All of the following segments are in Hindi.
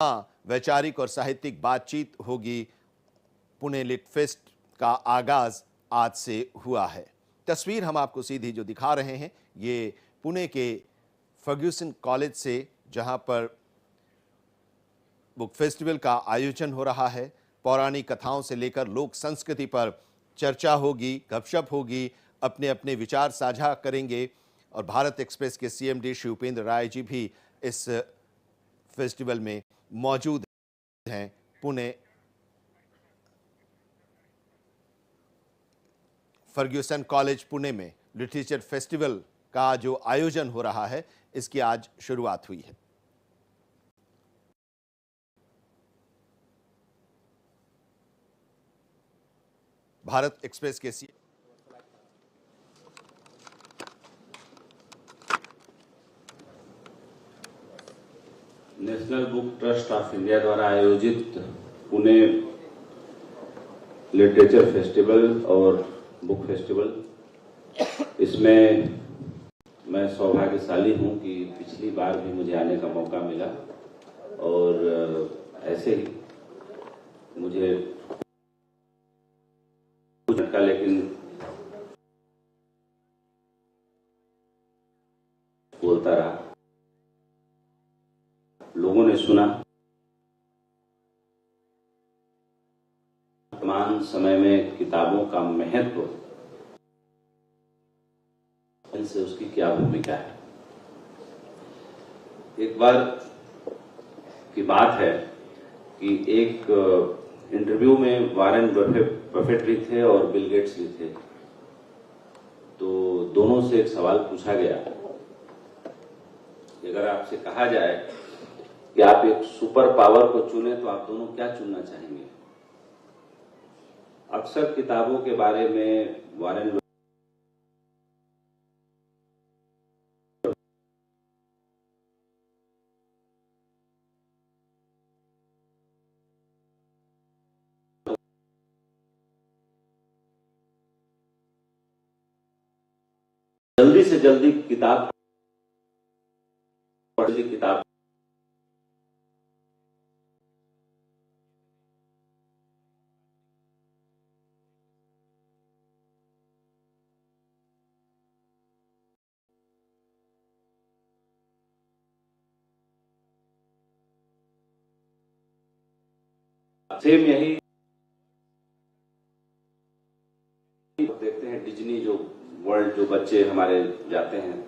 वैचारिक और साहित्यिक बातचीत होगी। पुणे लिट फेस्ट का आगाज आज से हुआ है। तस्वीर हम आपको सीधी जो दिखा रहे हैं ये पुणे के फर्ग्यूसन कॉलेज से, जहां पर बुक फेस्टिवल का आयोजन हो रहा है। पौराणिक कथाओं से लेकर लोक संस्कृति पर चर्चा होगी, गपशप होगी, अपने अपने विचार साझा करेंगे। और भारत एक्सप्रेस के सीएमडी श्री उपेंद्र राय जी भी इस फेस्टिवल में मौजूद हैं। पुणे फर्ग्यूसन कॉलेज पुणे में लिटरेचर फेस्टिवल का जो आयोजन हो रहा है इसकी आज शुरुआत हुई है। भारत एक्सप्रेस के national book trust of India द्वारा आयोजित पुणे लिटरेचर फेस्टिवल और बुक फेस्टिवल, इसमें मैं सौभाग्यशाली हूं कि पिछली बार भी मुझे आने का मौका मिला और ऐसे ही मुझे झटका, लेकिन बोलता रहा, लोगों ने सुना। वर्तमान समय में किताबों का महत्व, इनसे उसकी क्या भूमिका है। एक बार की बात है कि एक इंटरव्यू में वॉरेन बफेट भी थे और बिल गेट्स भी थे। तो दोनों से एक सवाल पूछा गया कि अगर आपसे कहा जाए कि आप एक सुपर पावर को चुने तो आप दोनों क्या चुनना चाहेंगे। अक्सर किताबों के बारे में वॉरेन जल्दी से जल्दी किताब पढ़ किताब सेम यही देखते हैं। डिज्नी जो वर्ल्ड, जो बच्चे हमारे जाते हैं,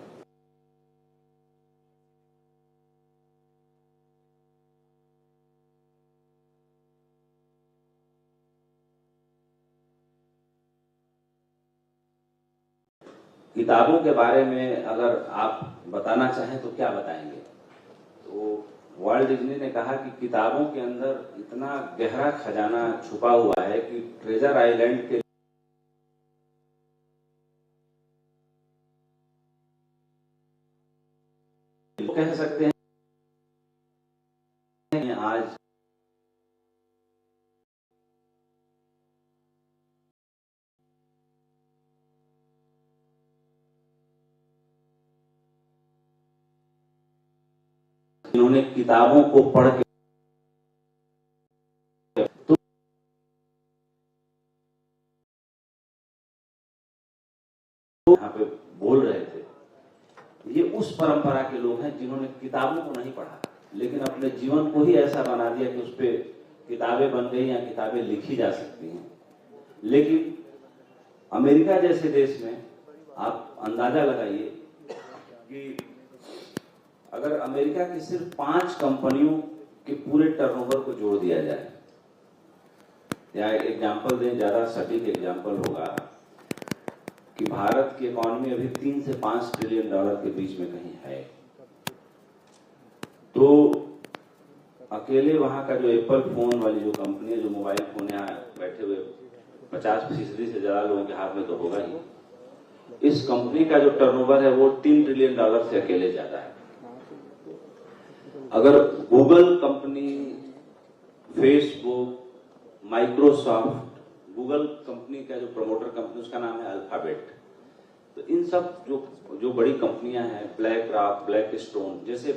किताबों के बारे में अगर आप बताना चाहें तो क्या बताएंगे। तो वर्ल्ड डिज्नी ने कहा कि किताबों के अंदर इतना गहरा खजाना छुपा हुआ है कि ट्रेजर आइलैंड के कह सकते हैं आज इन्होंने किताबों को पढ़ के तो यहाँ पे बोल रहे थे, ये उस परंपरा के लोग हैं जिन्होंने किताबों को नहीं पढ़ा लेकिन अपने जीवन को ही ऐसा बना दिया कि उस पर किताबें बन गई या किताबें लिखी जा सकती हैं। लेकिन अमेरिका जैसे देश में आप अंदाजा लगाइए कि अगर अमेरिका की सिर्फ 5 कंपनियों के पूरे टर्नओवर को जोड़ दिया जाए, या एग्जांपल दें, ज्यादा सटीक एग्जांपल होगा कि भारत की इकोनॉमी अभी 3 से 5 ट्रिलियन डॉलर के बीच में कहीं है, तो अकेले वहां का जो एप्पल फोन वाली जो कंपनी है, जो मोबाइल फोन यहाँ बैठे हुए 50% से ज्यादा लोगों के हाथ में तो होगा ही, इस कंपनी का जो टर्नओवर है वो 3 ट्रिलियन डॉलर से अकेले ज्यादा है। अगर Google company, Facebook, Microsoft, Google company का जो प्रमोटर कंपनी उसका नाम है अल्फाबेट, तो इन सब जो बड़ी कंपनियां हैं, ब्लैक रॉक, ब्लैक स्टोन, जैसे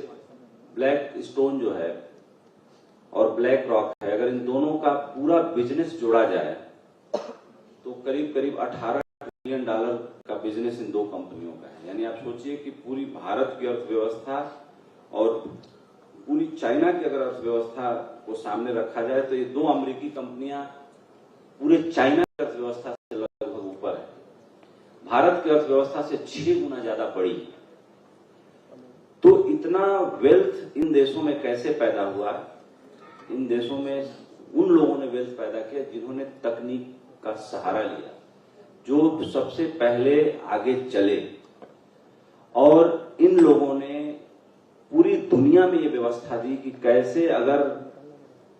ब्लैक स्टोन जो है और ब्लैक रॉक है, अगर इन दोनों का पूरा बिजनेस जोड़ा जाए तो करीब करीब 18 ट्रिलियन डॉलर का बिजनेस इन दो कंपनियों का है। यानी आप सोचिए कि पूरी भारत की अर्थव्यवस्था और पूरी चाइना की अगर अर्थव्यवस्था को सामने रखा जाए तो ये दो अमेरिकी कंपनियां पूरे चाइना की अर्थव्यवस्था से लगभग ऊपर है, भारत की अर्थव्यवस्था से 6 गुना ज्यादा बड़ी है। तो इतना वेल्थ इन देशों में कैसे पैदा हुआ? इन देशों में उन लोगों ने वेल्थ पैदा किया जिन्होंने तकनीक का सहारा लिया, जो सबसे पहले आगे चले, और इन लोगों ने पूरी दुनिया में ये व्यवस्था दी कि कैसे अगर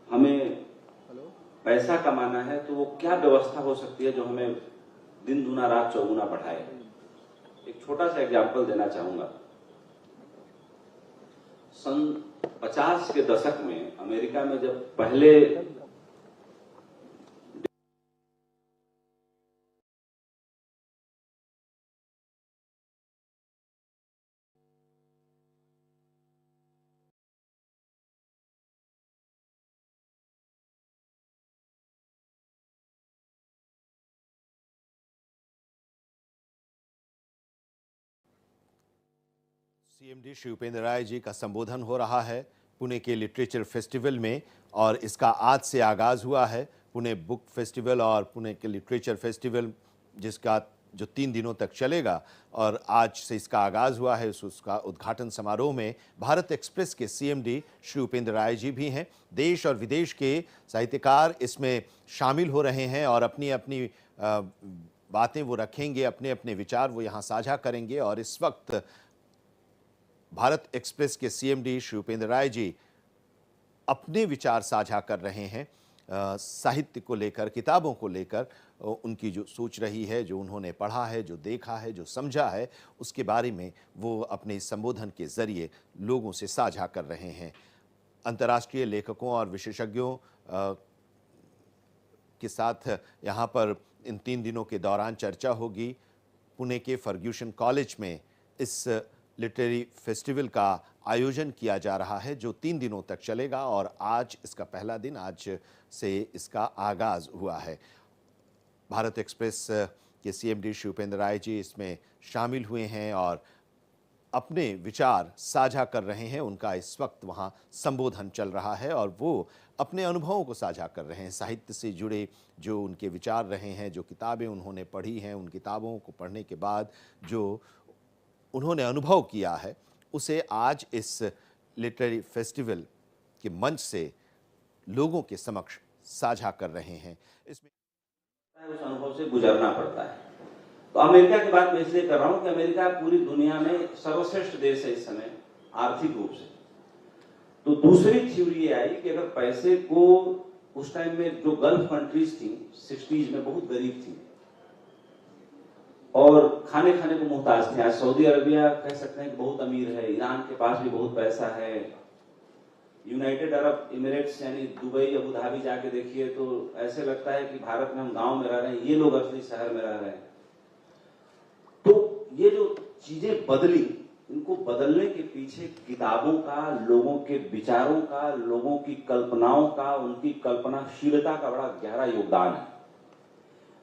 हमें पैसा कमाना है तो वो क्या व्यवस्था हो सकती है जो हमें दिन दूना रात चौगुना बढ़ाए। एक छोटा सा एग्जाम्पल देना चाहूंगा। सन 50 के दशक में अमेरिका में जब पहले सीएमडी श्री उपेंद्र राय जी का संबोधन हो रहा है पुणे के लिटरेचर फेस्टिवल में, और इसका आज से आगाज हुआ है। पुणे बुक फेस्टिवल और पुणे के लिटरेचर फेस्टिवल जिसका जो 3 दिनों तक चलेगा, और आज से इसका आगाज हुआ है। उसका उद्घाटन समारोह में भारत एक्सप्रेस के सीएमडी श्री उपेंद्र राय जी भी हैं। देश और विदेश के साहित्यकार इसमें शामिल हो रहे हैं और अपनी अपनी बातें वो रखेंगे, अपने अपने विचार वो यहाँ साझा करेंगे। और इस वक्त भारत एक्सप्रेस के सीएमडी श्री उपेंद्र राय जी अपने विचार साझा कर रहे हैं साहित्य को लेकर, किताबों को लेकर। उनकी जो सोच रही है, जो उन्होंने पढ़ा है, जो देखा है, जो समझा है, उसके बारे में वो अपने संबोधन के जरिए लोगों से साझा कर रहे हैं। अंतर्राष्ट्रीय लेखकों और विशेषज्ञों के साथ यहाँ पर इन 3 दिनों के दौरान चर्चा होगी। पुणे के फर्ग्यूसन कॉलेज में इस लिटरेरी फेस्टिवल का आयोजन किया जा रहा है जो 3 दिनों तक चलेगा, और आज इसका पहला दिन, आज से इसका आगाज हुआ है। भारत एक्सप्रेस के सीएमडी श्री उपेंद्र राय जी इसमें शामिल हुए हैं और अपने विचार साझा कर रहे हैं। उनका इस वक्त वहाँ संबोधन चल रहा है और वो अपने अनुभवों को साझा कर रहे हैं, साहित्य से जुड़े जो उनके विचार रहे हैं, जो किताबें उन्होंने पढ़ी हैं, उन किताबों को पढ़ने के बाद जो उन्होंने अनुभव किया है, उसे आज इस लिटरेरी फेस्टिवल के मंच से लोगों के समक्ष साझा कर रहे हैं। इसमें उस अनुभव से गुजरना पड़ता है। तो अमेरिका की बात मैं इसलिए कर रहा हूं कि अमेरिका पूरी दुनिया में सर्वश्रेष्ठ देश है इस समय आर्थिक रूप से। तो दूसरी थ्योरी ये आई कि अगर पैसे को, उस टाइम में जो गल्फ कंट्रीज थी 60s में बहुत गरीब थी और खाने को मुहताज थे। आज सऊदी अरबिया कह सकते हैं कि बहुत अमीर है, ईरान के पास भी बहुत पैसा है, यूनाइटेड अरब इमिरेट्स यानी दुबई, अबू धाबी जाके देखिए तो ऐसे लगता है कि भारत में हम गांव में रह रहे हैं, ये लोग असली शहर में रह रहे हैं। तो ये जो चीजें बदली, इनको बदलने के पीछे किताबों का, लोगों के विचारों का, लोगों की कल्पनाओं का, उनकी कल्पनाशीलता का बड़ा गहरा योगदान है।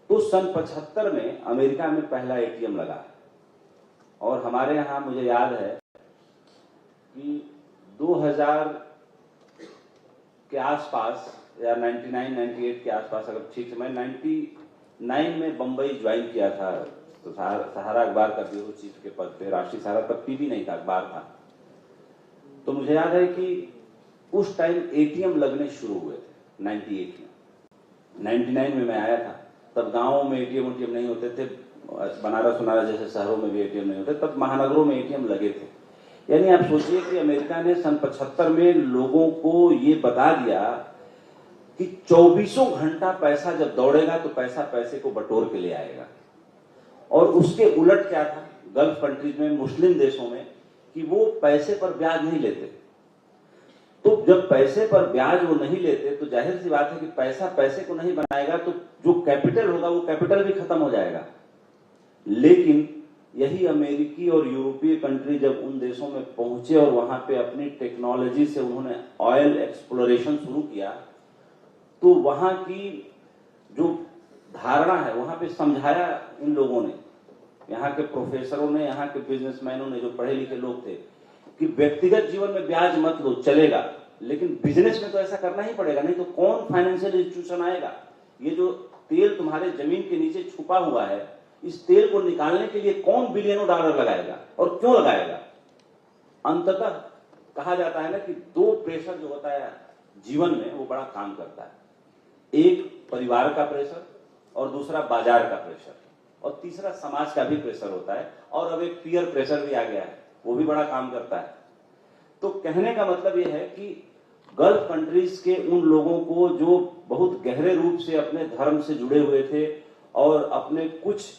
तो सन 75 में अमेरिका में पहला एटीएम लगा और हमारे यहाँ मुझे याद है कि 2000 के आसपास या 99-98 के आसपास, अगर ठीक से, मैं 99 में बंबई ज्वाइन किया था। तो सहारा अखबार का ब्यूरो चीफ के पद पे, राष्ट्रीय सहारा तब टीवी नहीं था, अखबार था। तो मुझे याद है कि उस टाइम एटीएम लगने शुरू हुए थे 98 में। 99 में मैं आया था, तब गांवों में एटीएम नहीं होते थे, बनारस जैसे शहरों में भी एटीएम नहीं होते, तब महानगरों में एटीएम लगे थे। यानी आप सोचिए कि अमेरिका ने सन 75 में लोगों को ये बता दिया कि 24 घंटा पैसा जब दौड़ेगा तो पैसा पैसे को बटोर के ले आएगा। और उसके उलट क्या था गल्फ कंट्रीज में, मुस्लिम देशों में, कि वो पैसे पर ब्याज नहीं लेते। तो जब पैसे पर ब्याज वो नहीं लेते तो जाहिर सी बात है कि पैसा पैसे को नहीं बनाएगा, तो जो कैपिटल होगा वो कैपिटल भी खत्म हो जाएगा। लेकिन यही अमेरिकी और यूरोपीय कंट्री जब उन देशों में पहुंचे और वहां पे अपनी टेक्नोलॉजी से उन्होंने ऑयल एक्सप्लोरेशन शुरू किया, तो वहां की जो धारणा है वहां पे समझाया इन लोगों ने, यहाँ के प्रोफेसरों ने, यहाँ के बिजनेसमैनों ने, जो पढ़े लिखे लोग थे, कि व्यक्तिगत जीवन में ब्याज मत लो, चलेगा, लेकिन बिजनेस में तो ऐसा करना ही पड़ेगा, नहीं तो कौन फाइनेंशियल इंस्टीट्यूशन आएगा। ये जो तेल तुम्हारे जमीन के नीचे छुपा हुआ है, इस तेल को निकालने के लिए कौन बिलियनों डॉलर लगाएगा और क्यों लगाएगा। अंततः कहा जाता है ना कि दो प्रेशर जो होता है जीवन में वो बड़ा काम करता है, एक परिवार का प्रेशर और दूसरा बाजार का प्रेशर और तीसरा समाज का भी प्रेशर होता है, और अब एक पीयर प्रेशर भी आ गया है, वो भी बड़ा काम करता है। तो कहने का मतलब ये है कि गल्फ कंट्रीज के उन लोगों को जो बहुत गहरे रूप से अपने धर्म से जुड़े हुए थे और अपने कुछ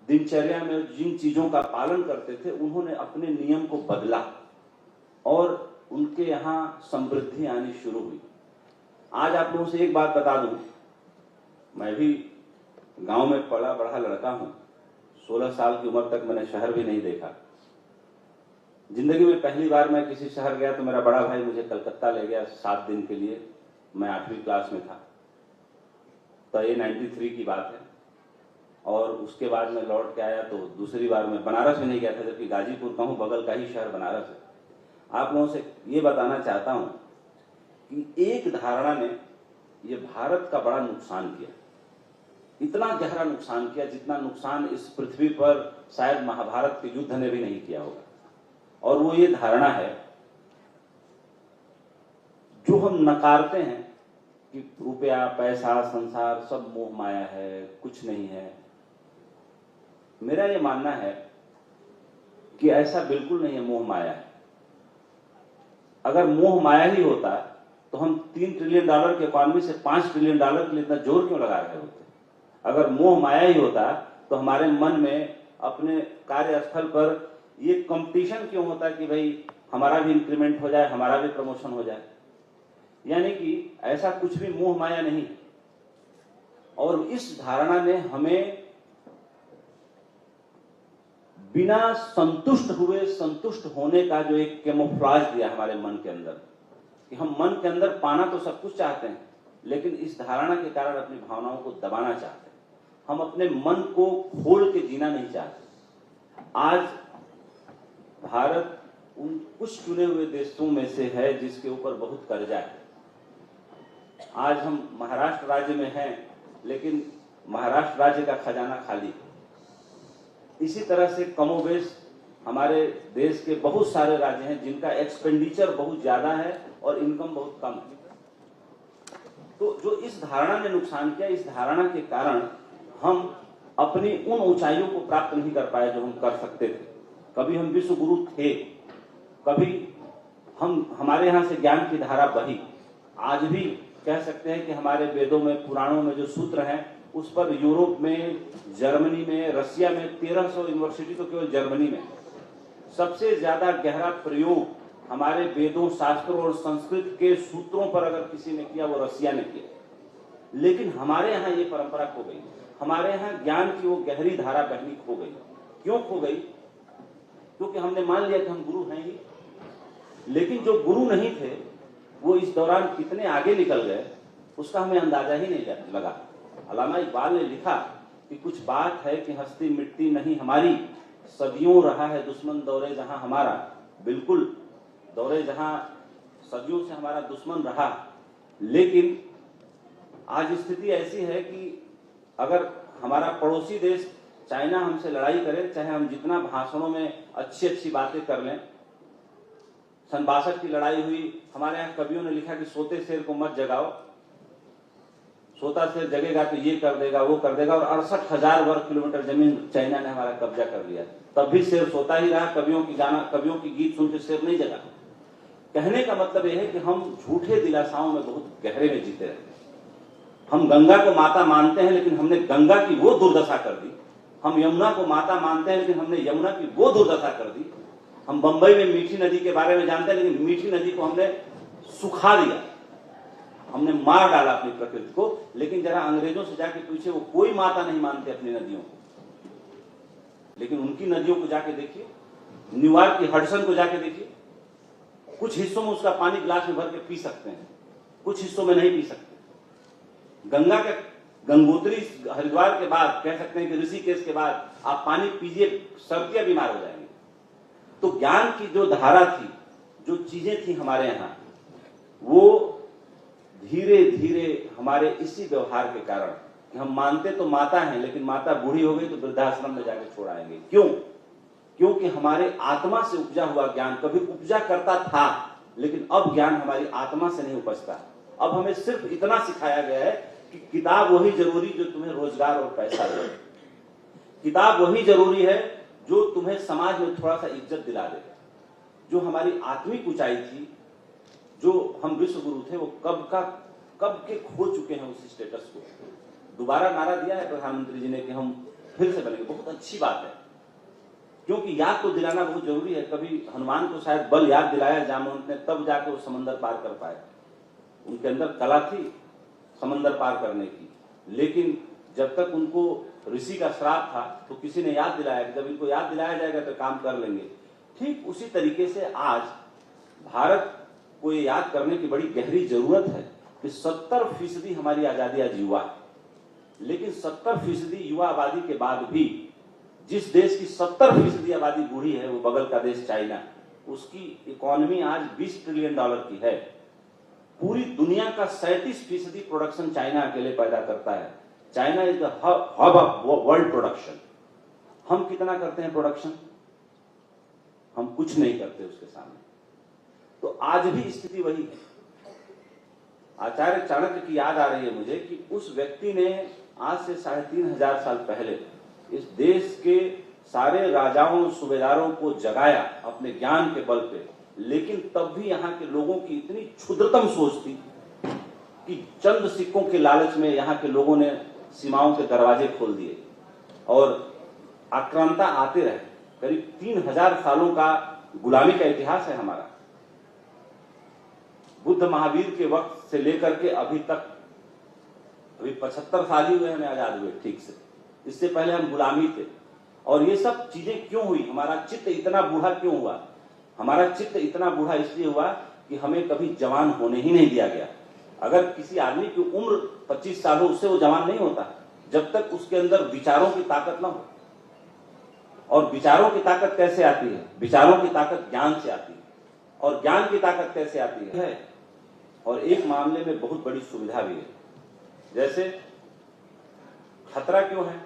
दिनचर्या में जिन चीजों का पालन करते थे, उन्होंने अपने नियम को बदला और उनके यहाँ समृद्धि आनी शुरू हुई। आज आप लोगों से एक बात बता दूं, मैं भी गांव में पला बढ़ा लड़का हूं, 16 साल की उम्र तक मैंने शहर भी नहीं देखा। जिंदगी में पहली बार मैं किसी शहर गया तो मेरा बड़ा भाई मुझे कलकत्ता ले गया 7 दिन के लिए, मैं 8वीं क्लास में था, तो ये 93 की बात है। और उसके बाद मैं लौट के आया तो दूसरी बार मैं बनारस में नहीं गया था, जबकि गाजीपुर का हूं, बगल का ही शहर बनारस है। आप लोगों से ये बताना चाहता हूं कि एक धारणा ने ये भारत का बड़ा नुकसान किया, इतना गहरा नुकसान किया जितना नुकसान इस पृथ्वी पर शायद महाभारत के युद्ध ने भी नहीं किया होगा। और वो ये धारणा है जो हम नकारते हैं कि रुपया, पैसा, संसार सब मोह माया है, कुछ नहीं है। मेरा ये मानना है कि ऐसा बिल्कुल नहीं है, मोह माया है। अगर मोह माया ही होता तो हम $3 ट्रिलियन की इकोनॉमी से $5 ट्रिलियन के लिए इतना जोर क्यों लगा रहे होते। अगर मोह माया ही होता तो हमारे मन में अपने कार्यस्थल पर ये कंपटीशन क्यों होता कि भाई हमारा भी इंक्रीमेंट हो जाए, हमारा भी प्रमोशन हो जाए। यानी कि ऐसा कुछ भी मोह माया नहीं। और इस धारणा ने हमें बिना संतुष्ट हुए संतुष्ट होने का जो एक कैमोफ्लेज दिया हमारे मन के अंदर, कि हम मन के अंदर पाना तो सब कुछ चाहते हैं, लेकिन इस धारणा के कारण अपनी भावनाओं को दबाना चाहते हैं। हम अपने मन को खोल के जीना नहीं चाहते। आज भारत उन कुछ चुने हुए देशों में से है जिसके ऊपर बहुत कर्जा है। आज हम महाराष्ट्र राज्य में हैं, लेकिन महाराष्ट्र राज्य का खजाना खाली है। इसी तरह से कमोबेश हमारे देश के बहुत सारे राज्य हैं जिनका एक्सपेंडिचर बहुत ज्यादा है और इनकम बहुत कम है। तो जो इस धारणा ने नुकसान किया, इस धारणा के कारण हम अपनी उन ऊंचाइयों को प्राप्त नहीं कर पाए जो हम कर सकते थे। कभी हम विश्व गुरु थे, कभी हमारे यहाँ से ज्ञान की धारा बही। आज भी कह सकते हैं कि हमारे वेदों में, पुराणों में जो सूत्र हैं, उस पर यूरोप में, जर्मनी में, रसिया में 1300 यूनिवर्सिटी तो केवल जर्मनी में। सबसे ज्यादा गहरा प्रयोग हमारे वेदों, शास्त्रों और संस्कृत के सूत्रों पर अगर किसी ने किया, वो रसिया ने किया। लेकिन हमारे यहाँ ये परंपरा खो गई। हमारे यहाँ ज्ञान की वो गहरी धारा बहनी खो गई। क्यों खो गई? क्योंकि हमने मान लिया कि हम गुरु हैं ही। लेकिन जो गुरु नहीं थे वो इस दौरान कितने आगे निकल गए उसका हमें अंदाजा ही नहीं लगा। अल्लामा इकबाल ने लिखा कि कुछ बात है कि हस्ती मिटती नहीं हमारी, सदियों रहा है दुश्मन दौरे जहां हमारा। बिल्कुल, दौरे जहां सदियों से हमारा दुश्मन रहा। लेकिन आज स्थिति ऐसी है कि अगर हमारा पड़ोसी देश चाइना हमसे लड़ाई करे, चाहे हम जितना भाषणों में अच्छी अच्छी बातें कर लें। सन 62 की लड़ाई हुई, हमारे यहाँ कवियों ने लिखा कि सोते शेर को मत जगाओ, सोता शेर जगेगा तो ये कर देगा, वो कर देगा। और 68,000 वर्ग किलोमीटर जमीन चाइना ने हमारा कब्जा कर लिया। तब भी शेर सोता ही रहा। कवियों की गीत सुन के शेर नहीं जगा। कहने का मतलब यह है कि हम झूठे दिलासाओं में बहुत गहरे में जीते रहते हैं। हम गंगा को माता मानते हैं, लेकिन हमने गंगा की वो दुर्दशा कर दी। हम यमुना को माता मानते हैं, लेकिन हमने यमुना की वो दुर्दशा कर दी। हम बंबई में मीठी नदी के बारे में जानते हैं, लेकिन मीठी नदी को हमने सुखा दिया, हमने मार डाला अपनी प्रकृति को। लेकिन जरा अंग्रेजों से जाके पूछे, वो कोई माता नहीं मानते अपनी नदियों को। लेकिन उनकी नदियों को जाके देखिए, न्यूयॉर्क की हडसन को जाके देखिए, कुछ हिस्सों में उसका पानी गिलास में भर के पी सकते हैं, कुछ हिस्सों में नहीं पी सकते। गंगा के गंगोत्री हरिद्वार के बाद कह सकते हैं कि ऋषिकेश के बाद आप पानी पीजिए, सर्दियां बीमार हो जाएंगे। तो ज्ञान की जो धारा थी, जो चीजें थी हमारे यहाँ, वो धीरे धीरे हमारे इसी व्यवहार के कारण कि हम मानते तो माता हैं, लेकिन माता बूढ़ी हो गई तो वृद्धाश्रम में जाकर छोड़ आएंगे। क्यों? क्योंकि हमारे आत्मा से उपजा हुआ ज्ञान कभी उपजा करता था, लेकिन अब ज्ञान हमारी आत्मा से नहीं उपजता। अब हमें सिर्फ इतना सिखाया गया है कि किताब वही जरूरी जो तुम्हें रोजगार और पैसा दे, किताब वही जरूरी है जो तुम्हें समाज में थोड़ा सा इज्जत दिला दे। जो हमारी आत्मिक ऊंचाई थी, जो हम विश्व गुरु थे, वो कब के खो चुके हैं उस स्टेटस को। दोबारा नारा दिया है प्रधानमंत्री जी ने कि हम फिर से बनेंगे, बहुत अच्छी बात है, क्योंकि याद तो दिलाना बहुत जरूरी है। कभी हनुमान को शायद बल याद दिलाया जामवंत ने, तब जाके वो समंदर पार कर पाए। उनके अंदर कला थी समंदर पार करने की, लेकिन जब तक उनको ऋषि का श्राप था तो किसी ने याद दिलाया कि जब इनको याद दिलाया जाएगा तो काम कर लेंगे। ठीक उसी तरीके से आज भारत को ये याद करने की बड़ी गहरी जरूरत है कि 70% हमारी आजादी आज युवा है, लेकिन 70% युवा आबादी के बाद भी जिस देश की 70% आबादी बूढ़ी है, वो बगल का देश चाइना, उसकी इकोनॉमी आज $20 ट्रिलियन की है। पूरी दुनिया का 37% प्रोडक्शन चाइना अकेले पैदा करता है। China is the hub of world production. हम कितना करते हैं प्रोडक्शन? हम कुछ नहीं करते उसके सामने। तो आज भी स्थिति वही है। आचार्य चाणक्य की याद आ रही है मुझे कि उस व्यक्ति ने आज से 3500 साल पहले इस देश के सारे राजाओं सूबेदारों को जगाया अपने ज्ञान के बल पे, लेकिन तब भी यहाँ के लोगों की इतनी क्षुद्रतम सोच थी कि चंद सिक्कों के लालच में यहाँ के लोगों ने सीमाओं के दरवाजे खोल दिए और आक्रांता आते रहे। करीब 3000 सालों का गुलामी का इतिहास है हमारा। बुद्ध महावीर के वक्त से लेकर के अभी तक, अभी 75 साल ही हुए हमें आजाद हुए ठीक से, इससे पहले हम गुलामी थे। और ये सब चीजें क्यों हुई? हमारा चित्त इतना बूढ़ा क्यों हुआ? हमारा चित्त इतना बूढ़ा इसलिए हुआ कि हमें कभी जवान होने ही नहीं दिया गया। अगर किसी आदमी की उम्र 25 साल हो, उससे वो जवान नहीं होता जब तक उसके अंदर विचारों की ताकत ना हो। और विचारों की ताकत कैसे आती है? विचारों की ताकत ज्ञान से आती है। और ज्ञान की ताकत कैसे आती है? और एक मामले में बहुत बड़ी सुविधा भी है। जैसे खतरा क्यों है?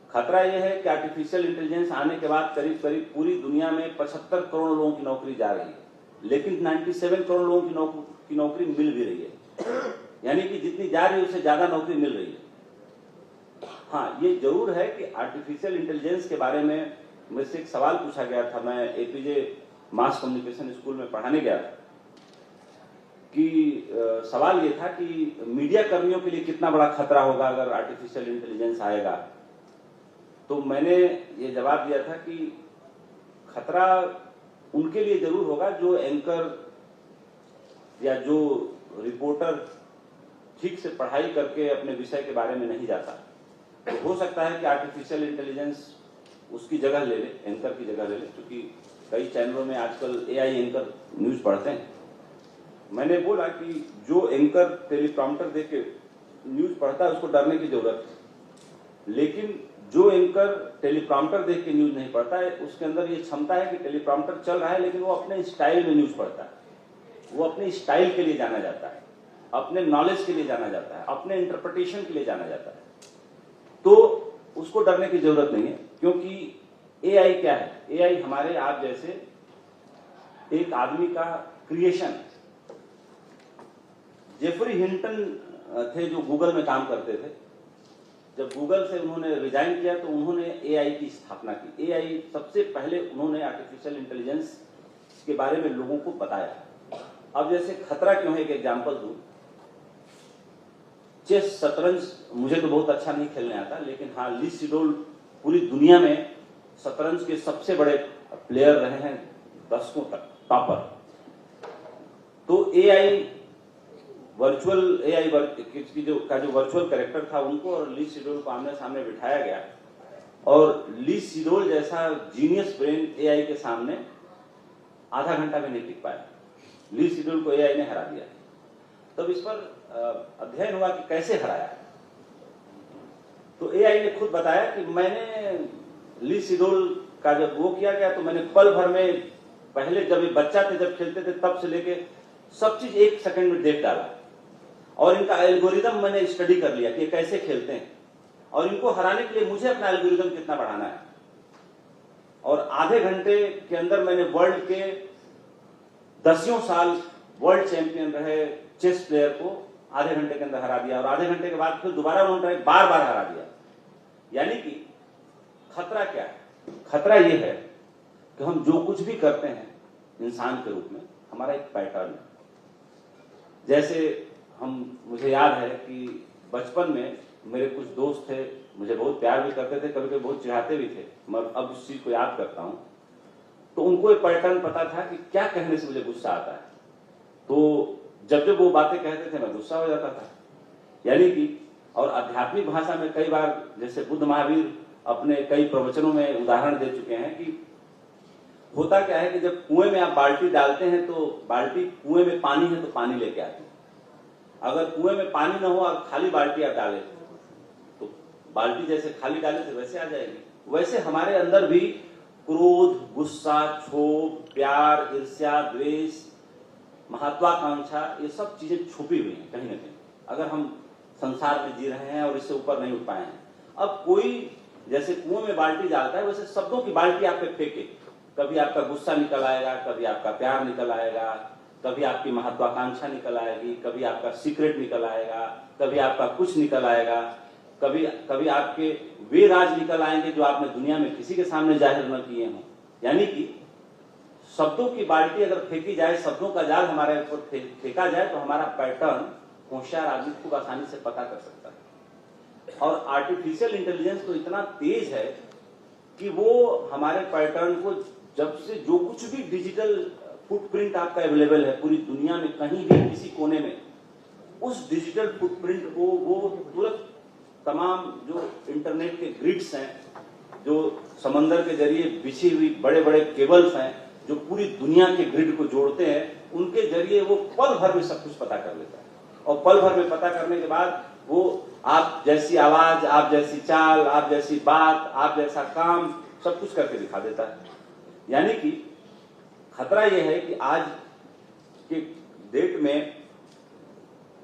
खतरा यह है कि आर्टिफिशियल इंटेलिजेंस आने के बाद करीब करीब पूरी दुनिया में 75 करोड़ लोगों की नौकरी जा रही है, लेकिन 97 करोड़ लोगों की नौकरी मिल भी रही है। यानी कि जितनी जा रही है उससे ज्यादा नौकरी मिल रही है। हाँ, ये जरूर है कि आर्टिफिशियल इंटेलिजेंस के बारे में मुझसे एक सवाल पूछा गया था। मैं एपीजे मास कम्युनिकेशन स्कूल में पढ़ाने गया था कि सवाल ये था कि मीडिया कर्मियों के लिए कितना बड़ा खतरा होगा अगर आर्टिफिशियल इंटेलिजेंस आएगा। तो मैंने ये जवाब दिया था कि खतरा उनके लिए जरूर होगा जो एंकर या जो रिपोर्टर ठीक से पढ़ाई करके अपने विषय के बारे में नहीं जाता। तो हो सकता है कि आर्टिफिशियल इंटेलिजेंस उसकी जगह ले ले, एंकर की जगह ले ले, क्योंकि कई चैनलों में आजकल एआई एंकर न्यूज पढ़ते हैं। मैंने बोला कि जो एंकर टेलीप्रॉम्प्टर देख के न्यूज पढ़ता है उसको डरने की जरूरत है, लेकिन जो एंकर टेलीप्रॉम्प्टर देख के न्यूज नहीं पढ़ता है उसके अंदर ये क्षमता है कि टेलीप्रॉम्प्टर चल रहा है लेकिन वो अपने स्टाइल में न्यूज पढ़ता है। वो अपने स्टाइल के लिए जाना जाता है, अपने नॉलेज के लिए जाना जाता है, अपने इंटरप्रिटेशन के लिए जाना जाता है। तो उसको डरने की जरूरत नहीं है, क्योंकि एआई क्या है? एआई हमारे आप जैसे एक आदमी का क्रिएशन है। जेफरी हिंटन थे जो गूगल में काम करते थे। जब गूगल से उन्होंने रिजाइन किया तो उन्होंने एआई की स्थापना की। एआई सबसे पहले उन्होंने आर्टिफिशियल इंटेलिजेंस के बारे में लोगों को बताया। अब जैसे खतरा क्यों है, एक एग्जांपल दूं। चेस, शतरंज मुझे तो बहुत अच्छा नहीं खेलने आता, लेकिन हाँ, ली सिडोल पूरी दुनिया में शतरंज के सबसे बड़े प्लेयर रहे हैं दशकों तक, टॉपर। तो एआई वर्चुअल एआई की जो वर्चुअल कैरेक्टर था, उनको और ली सिडोल को आमने सामने बिठाया गया और ली सीडोल जैसा जीनियस ब्रेन एआई के सामने आधा घंटा में नहीं टिक पाया। ली सीडोल को एआई ने हरा दिया। तब इस पर अध्ययन हुआ कि कैसे हराया। तो एआई ने खुद बताया कि मैंने ली सीडोल का जब वो किया गया तो मैंने पल भर में, पहले जब ये बच्चा थे जब खेलते थे तब से लेके सब चीज 1 सेकंड में देख डाला, और इनका एल्गोरिदम मैंने स्टडी कर लिया कि ये कैसे खेलते हैं, और इनको हराने के लिए मुझे अपना एल्गोरिदम कितना बढ़ाना है। और आधे घंटे के अंदर मैंने वर्ल्ड के 10 साल वर्ल्ड चैंपियन रहे चेस प्लेयर को आधे घंटे के अंदर हरा दिया, और आधे घंटे के बाद फिर दोबारा उन्होंने बार बार हरा दिया। यानी कि खतरा क्या है? खतरा यह है कि हम जो कुछ भी करते हैं इंसान के रूप में, हमारा एक पैटर्न है। जैसे मुझे याद है कि बचपन में मेरे कुछ दोस्त थे, मुझे बहुत प्यार भी करते थे, कभी कभी बहुत चिढ़ाते भी थे, मैं अब उस चीज को याद करता हूं। तो उनको एक पैटर्न पता था कि क्या कहने से मुझे गुस्सा आता है, तो जब जब वो बातें कहते थे मैं गुस्सा हो जाता था। यानी कि, और आध्यात्मिक भाषा में कई बार, जैसे बुद्ध महावीर अपने कई प्रवचनों में उदाहरण दे चुके हैं कि होता क्या है कि जब कुएं में आप बाल्टी डालते हैं तो बाल्टी, कुएं में पानी है तो पानी लेके आती है। अगर कुएं में पानी ना हो और खाली बाल्टी आप डालें तो बाल्टी जैसे खाली डाले थे वैसे आ जाएगी। वैसे हमारे अंदर भी क्रोध, गुस्सा, क्षोभ, प्यार, ईर्ष्या, द्वेष, महत्वाकांक्षा, ये सब चीजें छुपी हुई हैं कहीं ना कहीं, अगर हम संसार में जी रहे हैं और इससे ऊपर नहीं उठ पाए हैं। अब कोई जैसे कुएं में बाल्टी डालता है, वैसे शब्दों की बाल्टी आप पे फेंके, कभी आपका गुस्सा निकल आएगा, कभी आपका प्यार निकल आएगा, कभी आपकी महत्वाकांक्षा निकल आएगी, कभी आपका सीक्रेट निकल आएगा, कभी आपका कुछ निकल आएगा, कभी आपके वे राज निकल आएंगे जो आपने दुनिया में किसी के सामने जाहिर न किए हों। यानी कि शब्दों की बाल्टी अगर फेंकी जाए, शब्दों का जाल हमारे ऊपर फेंका जाए, तो हमारा पैटर्न होशियार आदमी खूब आसानी से पता कर सकता है। और आर्टिफिशियल इंटेलिजेंस तो इतना तेज है कि वो हमारे पैटर्न को, जब से जो कुछ भी डिजिटल फुटप्रिंट आपका अवेलेबल है पूरी दुनिया में, कहीं भी किसी कोने में, उस डिजिटल फुटप्रिंट को वो तुरंत तमाम जो इंटरनेट के ग्रिड्स हैं, जो समंदर के जरिए बिछी हुई बड़े बड़े केबल्स हैं जो पूरी दुनिया के ग्रिड को जोड़ते हैं, उनके जरिए वो पल भर में सब कुछ पता कर लेता है। और पल भर में पता करने के बाद वो आप जैसी आवाज, आप जैसी चाल, आप जैसी बात, आप जैसा काम, सब कुछ करके दिखा देता है। यानी कि खतरा यह है कि आज के डेट में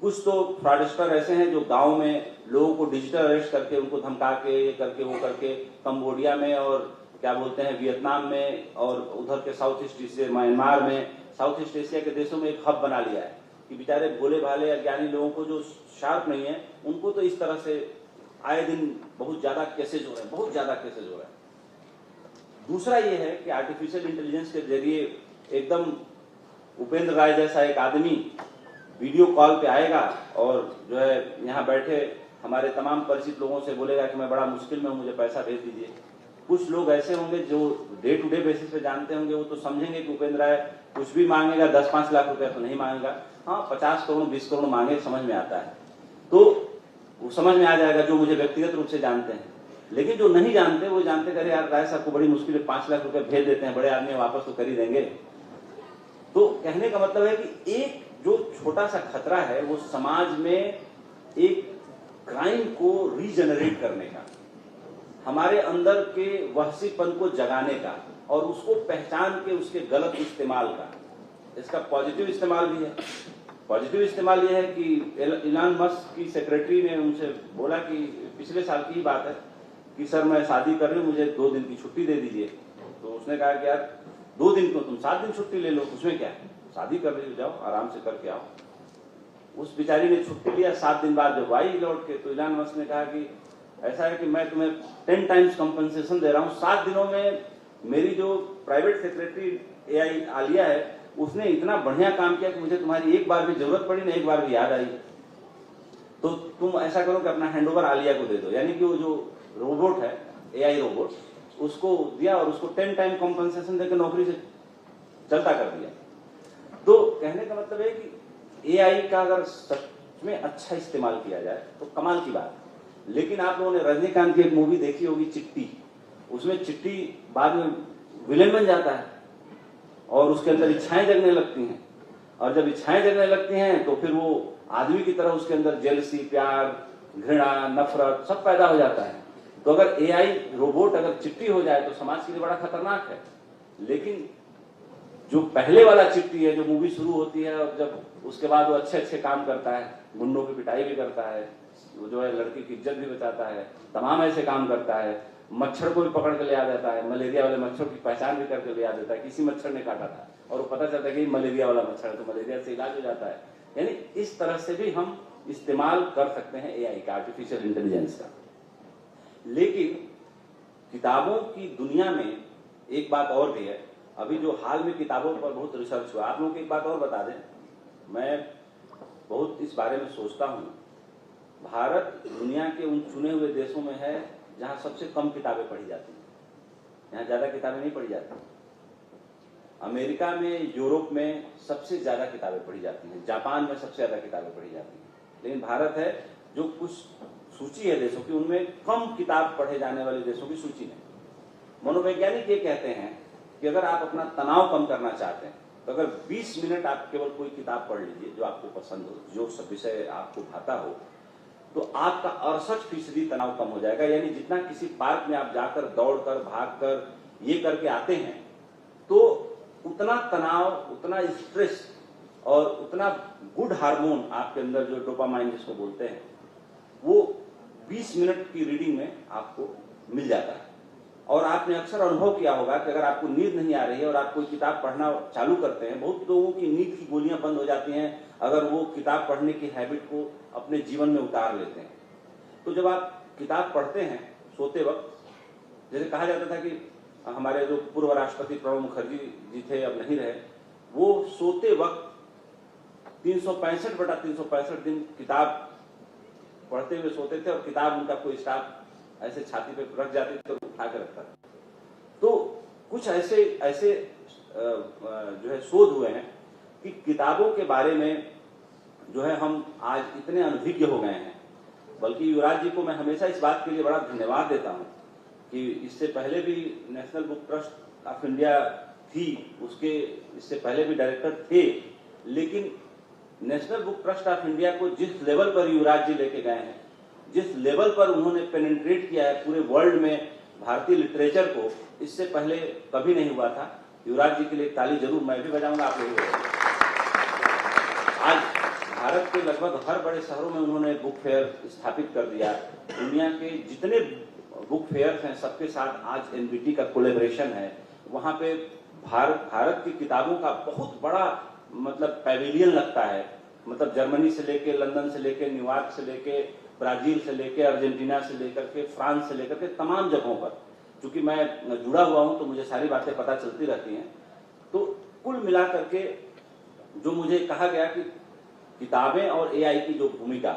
कुछ तो फ्रॉडस्टर ऐसे हैं जो गांव में लोगों को डिजिटल अरेस्ट करके, उनको धमका के, ये करके, वो करके, कंबोडिया में और क्या बोलते हैं वियतनाम में, और उधर के साउथ ईस्ट एशिया, म्यांमार में, साउथ ईस्ट एशिया के देशों में एक हब बना लिया है कि बेचारे भोले भाले अज्ञानी लोगों को जो शार्प नहीं है, उनको तो इस तरह से आए दिन बहुत ज्यादा केसेज हो रहे हैं, बहुत ज्यादा केसेज हो रहे हैं। दूसरा ये है कि आर्टिफिशियल इंटेलिजेंस के जरिए एकदम उपेंद्र राय जैसा एक आदमी वीडियो कॉल पे आएगा और जो है यहाँ बैठे हमारे तमाम परिचित लोगों से बोलेगा कि मैं बड़ा मुश्किल में हूँ, मुझे पैसा भेज दीजिए। कुछ लोग ऐसे होंगे जो डे टू डे बेसिस पे जानते होंगे, वो तो समझेंगे कि उपेंद्र राय कुछ भी मांगेगा, 10-5 लाख रुपया तो नहीं मांगेगा, हाँ 50 करोड़ 20 करोड़ मांगे, समझ में आता है, तो वो समझ में आ जाएगा जो मुझे व्यक्तिगत रूप से जानते हैं। लेकिन जो नहीं जानते वो जानते अरे यार राय साहब को बड़ी मुश्किल है 5 लाख रुपए भेज देते हैं, बड़े आदमी वापस तो कर ही देंगे। तो कहने का मतलब है कि एक जो छोटा सा खतरा है वो समाज में एक क्राइम को रीजनरेट करने का, हमारे अंदर के वहसीपन को जगाने का और उसको पहचान के उसके गलत इस्तेमाल का। इसका पॉजिटिव इस्तेमाल भी है। पॉजिटिव इस्तेमाल यह है कि इलान मस्क की सेक्रेटरी ने उनसे बोला कि पिछले साल की ही बात है कि सर मैं शादी कर रही हूँ, मुझे 2 दिन की छुट्टी दे दीजिए। तो उसने कहा कि यार 2 दिन क्यों, तुम 7 दिन छुट्टी ले लो, उसमें क्या है, शादी कर रही हो, जाओ आराम से करके आओ। उस बेचारी ने छुट्टी लिया। 7 दिन बाद जब आई लौट के, तो इलान मस्क ने कहा कि ऐसा है कि मैं तुम्हें 10 टाइम्स कंपनसेशन दे रहा हूँ। 7 दिनों में मेरी जो प्राइवेट सेक्रेटरी एआई आलिया है उसने इतना बढ़िया काम किया कि मुझे तुम्हारी एक बार भी जरूरत पड़ी ना, एक बार भी याद आई। तो तुम ऐसा करो कि अपना हैंडओवर आलिया को दे दो। यानी कि वो जो रोबोट है, एआई रोबोट, उसको दिया और उसको 10 टाइम कंपनसेशन देकर नौकरी से चलता कर दिया। तो कहने का मतलब है कि एआई का अगर सच में अच्छा इस्तेमाल किया जाए तो कमाल की बात है। लेकिन आप लोगों ने रजनीकांत की एक मूवी देखी होगी चिट्टी, उसमें चिट्ठी बाद में विलेन बन जाता है और उसके अंदर इच्छाएं जगने लगती हैं, और जब इच्छाएं जगने लगती हैं तो फिर वो आदमी की तरह उसके अंदर जेलसी, प्यार, घृणा, नफरत सब पैदा हो जाता है। तो अगर एआई रोबोट अगर चिट्ठी हो जाए तो समाज के लिए बड़ा खतरनाक है। लेकिन जो पहले वाला चिट्ठी है, जो मूवी शुरू होती है और जब उसके बाद वो अच्छे अच्छे काम करता है, गुंडों की पिटाई भी करता है, वो जो है लड़की की इज्जत भी बचाता है, तमाम ऐसे काम करता है, मच्छर को भी पकड़ के ले आ जाता है, मलेरिया वाले मच्छर की पहचान भी करके ले आ देता है, किसी मच्छर ने काटा था और वो पता चलता है कि मलेरिया वाला मच्छर है, तो मलेरिया से इलाज हो जाता है। यानी इस तरह से भी हम इस्तेमाल कर सकते हैं एआई का, आर्टिफिशियल इंटेलिजेंस का। लेकिन किताबों की दुनिया में एक बात और भी है, अभी जो हाल में किताबों पर बहुत रिसर्च हुआ, आप लोगों को एक बात और बता दें, मैं बहुत इस बारे में सोचता हूँ, भारत दुनिया के उन चुने हुए देशों में है जहाँ सबसे कम किताबें पढ़ी जाती हैं, यहाँ ज्यादा किताबें नहीं पढ़ी जाती। अमेरिका में, यूरोप में सबसे ज्यादा किताबें पढ़ी जाती हैं, जापान में सबसे ज्यादा किताबें पढ़ी जाती हैं। लेकिन भारत है जो कुछ सूची है देशों की, उनमें कम किताब पढ़े जाने वाले देशों की सूची है। मनोवैज्ञानिक ये कहते हैं कि अगर आप अपना तनाव कम करना चाहते हैं तो अगर 20 मिनट आप केवल कोई किताब पढ़ लीजिए जो आपको पसंद हो, जो सब विषय आपको भाता हो, तो आपका 68% तनाव कम हो जाएगा। यानी जितना किसी पार्क में आप जाकर दौड़कर, भागकर, ये करके आते हैं, तो उतना तनाव, उतना स्ट्रेस और उतना गुड हार्मोन आपके अंदर जो डोपामाइन जिसको बोलते हैं, वो 20 मिनट की रीडिंग में आपको मिल जाता है। और आपने अक्सर अनुभव किया होगा कि अगर आपको नींद नहीं आ रही है और आप कोई किताब पढ़ना चालू करते हैं, बहुत लोगों की नींद की गोलियां बंद हो जाती हैं अगर वो किताब पढ़ने की हैबिट को अपने जीवन में उतार लेते हैं। तो जब आप किताब पढ़ते हैं सोते वक्त, जैसे कहा जाता था कि हमारे जो पूर्व राष्ट्रपति प्रणब मुखर्जी जी थे, अब नहीं रहे, वो सोते वक्त 365/365 दिन किताब पढ़ते हुए सोते थे और किताब उनका कोई स्टाफ ऐसे छाती पे रख जाते थे और उठा के रखता था। तो कुछ ऐसे जो है शोध हुए हैं कि किताबों के बारे में जो है हम आज इतने अनभिज्ञ हो गए हैं। बल्कि युवराज जी को मैं हमेशा इस बात के लिए बड़ा धन्यवाद देता हूं कि इससे पहले भी national book trust of India थी, उसके इससे पहले भी डायरेक्टर थे, लेकिन national book trust of India को जिस लेवल पर युवराज जी लेके गए हैं, जिस लेवल पर उन्होंने पेनिट्रेट किया है पूरे वर्ल्ड में भारतीय लिटरेचर को, इससे पहले कभी नहीं हुआ था। युवराज जी के लिए ताली जरूर मैं भी बजाऊंगा, आप लोग। आज भारत के लगभग हर बड़े शहरों में उन्होंने बुक फेयर स्थापित कर दिया। दुनिया के जितने बुक फेयर हैं सबके साथ आज एनबीटी का कोलैबोरेशन है। वहां पे भारत की किताबों का बहुत बड़ा मतलब पैविलियन लगता है। मतलब जर्मनी से लेके, लंदन से लेके, न्यूयॉर्क से लेके, ब्राजील से लेके, अर्जेंटीना से लेकर के, फ्रांस से लेकर के तमाम जगहों पर, क्योंकि मैं जुड़ा हुआ हूं तो मुझे सारी बातें पता चलती रहती हैं। तो कुल मिलाकर के जो मुझे कहा गया कि किताबें और एआई की जो भूमिका,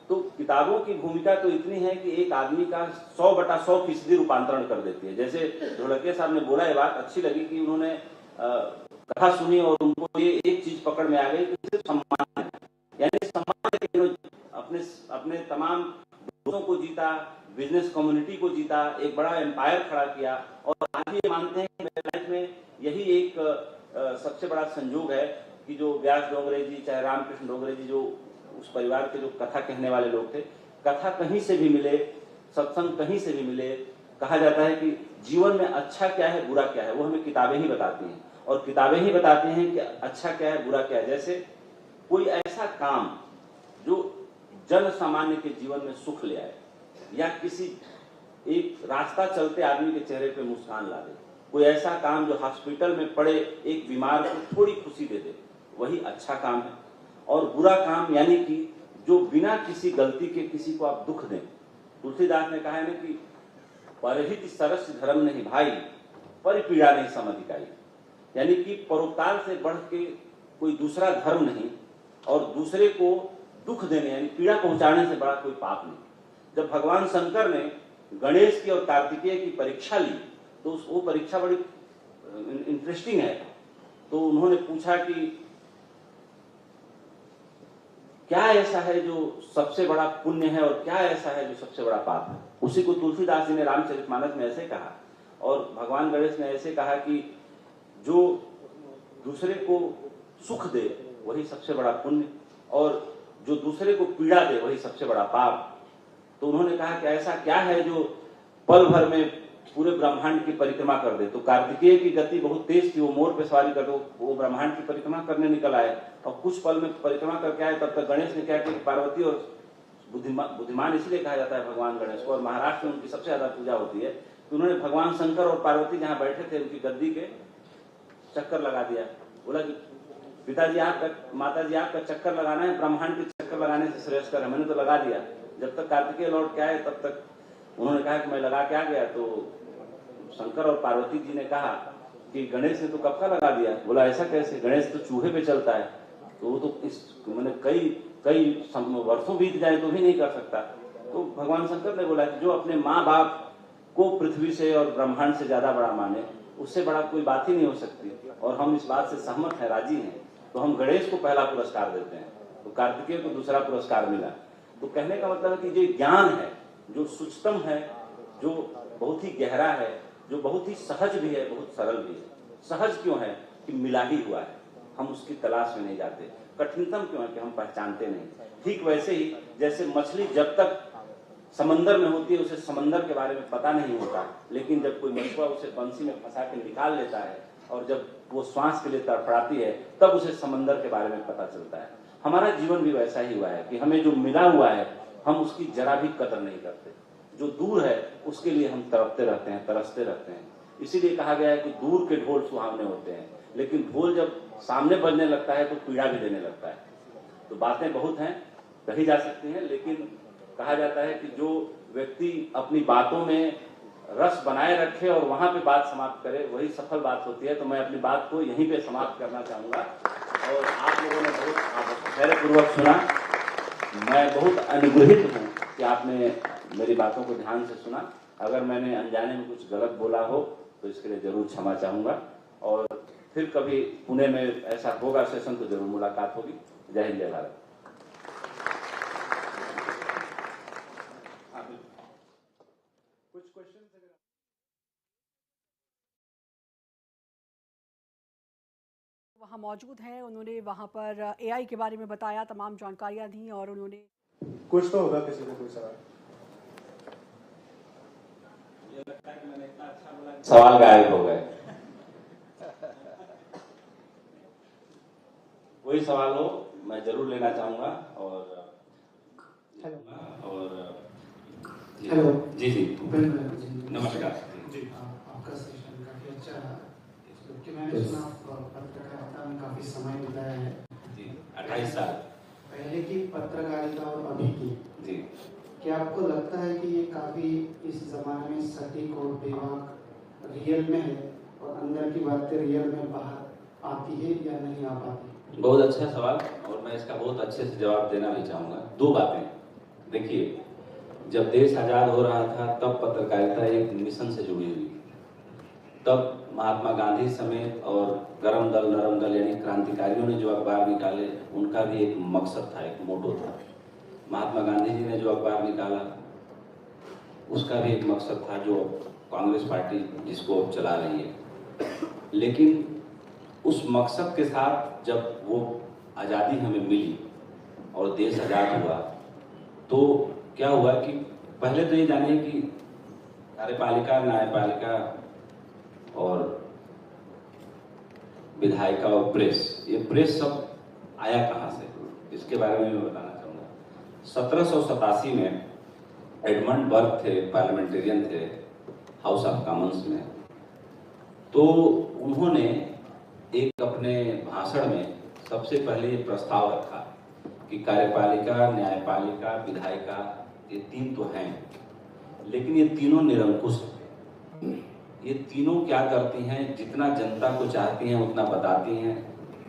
तो किताबों की भूमिका तो इतनी है कि एक आदमी का 100/100% रूपांतरण कर देती है। जैसे ढोलकिया साहब ने बोला, ये बात अच्छी लगी कि उन्होंने कथा सुनी और उनको ये एक चीज पकड़ में आ गई कि सिर्फ सम्मान है, यानी सम्मान अपने तमाम दोस्तों को जीता, बिजनेस कम्युनिटी को जीता, एक बड़ा एम्पायर खड़ा किया। और आज ये मानते हैं कि मेरे लाइफ में यही एक सबसे बड़ा संयोग है कि जो व्यास डोंगरे जी, चाहे रामकृष्ण डोंगरे जी, जो उस परिवार के जो कथा कहने वाले लोग थे, कथा कहीं से भी मिले, सत्संग कहीं से भी मिले। कहा जाता है कि जीवन में अच्छा क्या है, बुरा क्या है, वो हमें किताबें ही बताती हैं, और किताबें ही बताती हैं कि अच्छा क्या है, बुरा क्या है। जैसे कोई ऐसा काम जो जन सामान्य के जीवन में सुख ले आए, या किसी एक रास्ता चलते आदमी के चेहरे पे मुस्कान ला दे, कोई ऐसा काम जो हॉस्पिटल में पड़े एक बीमार को थोड़ी खुशी दे दे, वही अच्छा काम है। और बुरा काम यानी कि जो बिना किसी गलती के किसी को आप दुख दें। तुलसीदास ने कहा है ना कि परहित सरस धर्म नहीं भाई, पर पीड़ा नहीं समधिकाई, यानी कि परोपकार से बढ़ के कोई दूसरा धर्म नहीं, और दूसरे को दुख देने यानी पीड़ा पहुंचाने से बड़ा कोई पाप नहीं। जब भगवान शंकर ने गणेश की और कार्तिकेय की परीक्षा ली, तो वो परीक्षा बड़ी इंटरेस्टिंग है। तो उन्होंने पूछा कि क्या ऐसा है जो सबसे बड़ा पुण्य है और क्या ऐसा है जो सबसे बड़ा पाप है। उसी को तुलसीदास जी ने रामचरितमानस में ऐसे कहा, और भगवान गणेश ने ऐसे कहा कि जो दूसरे को सुख दे वही सबसे बड़ा पुण्य, और जो दूसरे को पीड़ा दे वही सबसे बड़ा पाप। तो उन्होंने कहा कि ऐसा क्या है जो पल भर में पूरे ब्रह्मांड की परिक्रमा कर दे। तो कार्तिकेय की गति बहुत तेज थी, वो मोर पे सवारी करते, वो ब्रह्मांड की परिक्रमा करने निकल आए और कुछ पल में परिक्रमा करके आए। तब तक गणेश ने क्या किया, पार्वती, और बुद्धिमान इसलिए कहा जाता है भगवान गणेश को, और महाराष्ट्र में उनकी सबसे ज्यादा पूजा होती है। तो उन्होंने भगवान शंकर और पार्वती जहाँ बैठे थे उनकी गद्दी के चक्कर लगा दिया। बोला कि पिताजी आपका, माताजी आपका चक्कर लगाना है ब्रह्मांड के चक्कर लगाने से श्रेष्ठ है, मैंने तो लगा दिया। जब तक कार्तिकेय लौट के आए तब तक उन्होंने कहा कि मैं लगा के आ गया। तो शंकर और पार्वती जी ने कहा कि गणेश ने तो कब का लगा दिया। बोला ऐसा कैसे, गणेश तो चूहे पे चलता है, तो वो तो इस मैंने कई वर्षों बीत जाए तो भी नहीं कर सकता। तो भगवान शंकर ने बोला कि जो अपने माँ बाप को पृथ्वी से और ब्रह्मांड से ज्यादा बड़ा माने, उससे बड़ा कोई बात ही नहीं हो सकती, और हम इस बात से सहमत हैं, राजी हैं। तो हम गणेश को पहला पुरस्कार देते हैं, तो कार्तिकेय को दूसरा पुरस्कार मिला। तो कहने का मतलब है कि जो ज्ञान है, जो सूक्ष्म है, जो बहुत ही गहरा है, जो बहुत ही सहज भी है, बहुत सरल भी है। सहज क्यों है कि मिला ही हुआ है, हम उसकी तलाश में नहीं जाते। कठिनतम क्यों है कि हम पहचानते नहीं। ठीक वैसे ही जैसे मछली जब तक समंदर में होती है उसे समंदर के बारे में पता नहीं होता, लेकिन जब कोई मछुआ उसे बंसी में फंसा के निकाल लेता है और जब वो श्वास के लिए तड़फड़ाती है तब उसे समंदर के बारे में पता चलता है। हमारा जीवन भी वैसा ही हुआ है कि हमें जो मिला हुआ है हम उसकी जरा भी कदर नहीं करते। जो दूर है उसके लिए हम तड़पते रहते हैं, तरसते रहते हैं। इसीलिए कहा गया है कि दूर के ढोल सुहावने होते हैं, लेकिन ढोल जब सामने बजने लगता है तो पीड़ा भी देने लगता है। तो बातें बहुत हैं, कही जा सकती हैं, लेकिन कहा जाता है कि जो व्यक्ति अपनी बातों में रस बनाए रखे और वहां पे बात समाप्त करे वही सफल बात होती है। तो मैं अपनी बात को यहीं पे समाप्त करना चाहूंगा, और आप लोगों ने बहुत धैर्यपूर्वक सुना। मैं बहुत अनुग्रहित हूँ कि आपने मेरी बातों को ध्यान से सुना। अगर मैंने अनजाने में कुछ गलत बोला हो तो इसके लिए जरूर क्षमा चाहूंगा, और फिर कभी पुणे में ऐसा होगा सेशन तो जरूर मुलाकात होगी। जय हिंद, जय भारत। कुछ क्वेश्चन वहाँ मौजूद हैं, उन्होंने वहाँ पर एआई के बारे में बताया, तमाम जानकारियाँ दी, और उन्होंने कुछ तो होगा किसी को कोई सवाल। ये लगता है कि मैंने इतना अच्छा बोला सवाल गायब हो गए। कोई सवाल हो मैं जरूर लेना चाहूंगा। और हेलो जी जी जी नमस्कार जी आपका सेशन काफ़ी अच्छा रहा, क्योंकि मैंने सुना आप पत्रकारिता में काफ़ी समय बिताया है जी। 28 साल पहले की पत्रकारिता और अभी की। जी। क्या आपको लगता है कि ये काफ़ी इस ज़माने में सटीक और बेबाक रियल में है, और अंदर की बातें रियल में बाहर आती है या नहीं आ पाती? बहुत अच्छा सवाल, और मैं इसका बहुत अच्छे से जवाब देना भी चाहूँगा। दो बातें। देखिए, जब देश आज़ाद हो रहा था तब पत्रकारिता एक मिशन से जुड़ी हुई। तब महात्मा गांधी समेत और गरम दल नरम दल यानी क्रांतिकारियों ने जो अखबार निकाले उनका भी एक मकसद था, एक मोटो था। महात्मा गांधी जी ने जो अखबार निकाला उसका भी एक मकसद था, जो कांग्रेस पार्टी जिसको चला रही है। लेकिन उस मकसद के साथ जब वो आज़ादी हमें मिली और देश आज़ाद हुआ तो क्या हुआ कि पहले तो ये जानिए कि कार्यपालिका, न्यायपालिका और विधायिका और प्रेस, ये प्रेस सब आया कहाँ से, इसके बारे में मैं बताना चाहूँगा। 1787 में एडमंड बर्ग थे, पार्लियामेंटेरियन थे हाउस ऑफ कॉमन्स में। तो उन्होंने एक अपने भाषण में सबसे पहले ये प्रस्ताव रखा कि कार्यपालिका, न्यायपालिका, विधायिका, ये तीन तो हैं, लेकिन ये तीनों निरंकुश हैं। ये तीनों क्या करती हैं, जितना जनता को चाहती हैं उतना बताती हैं,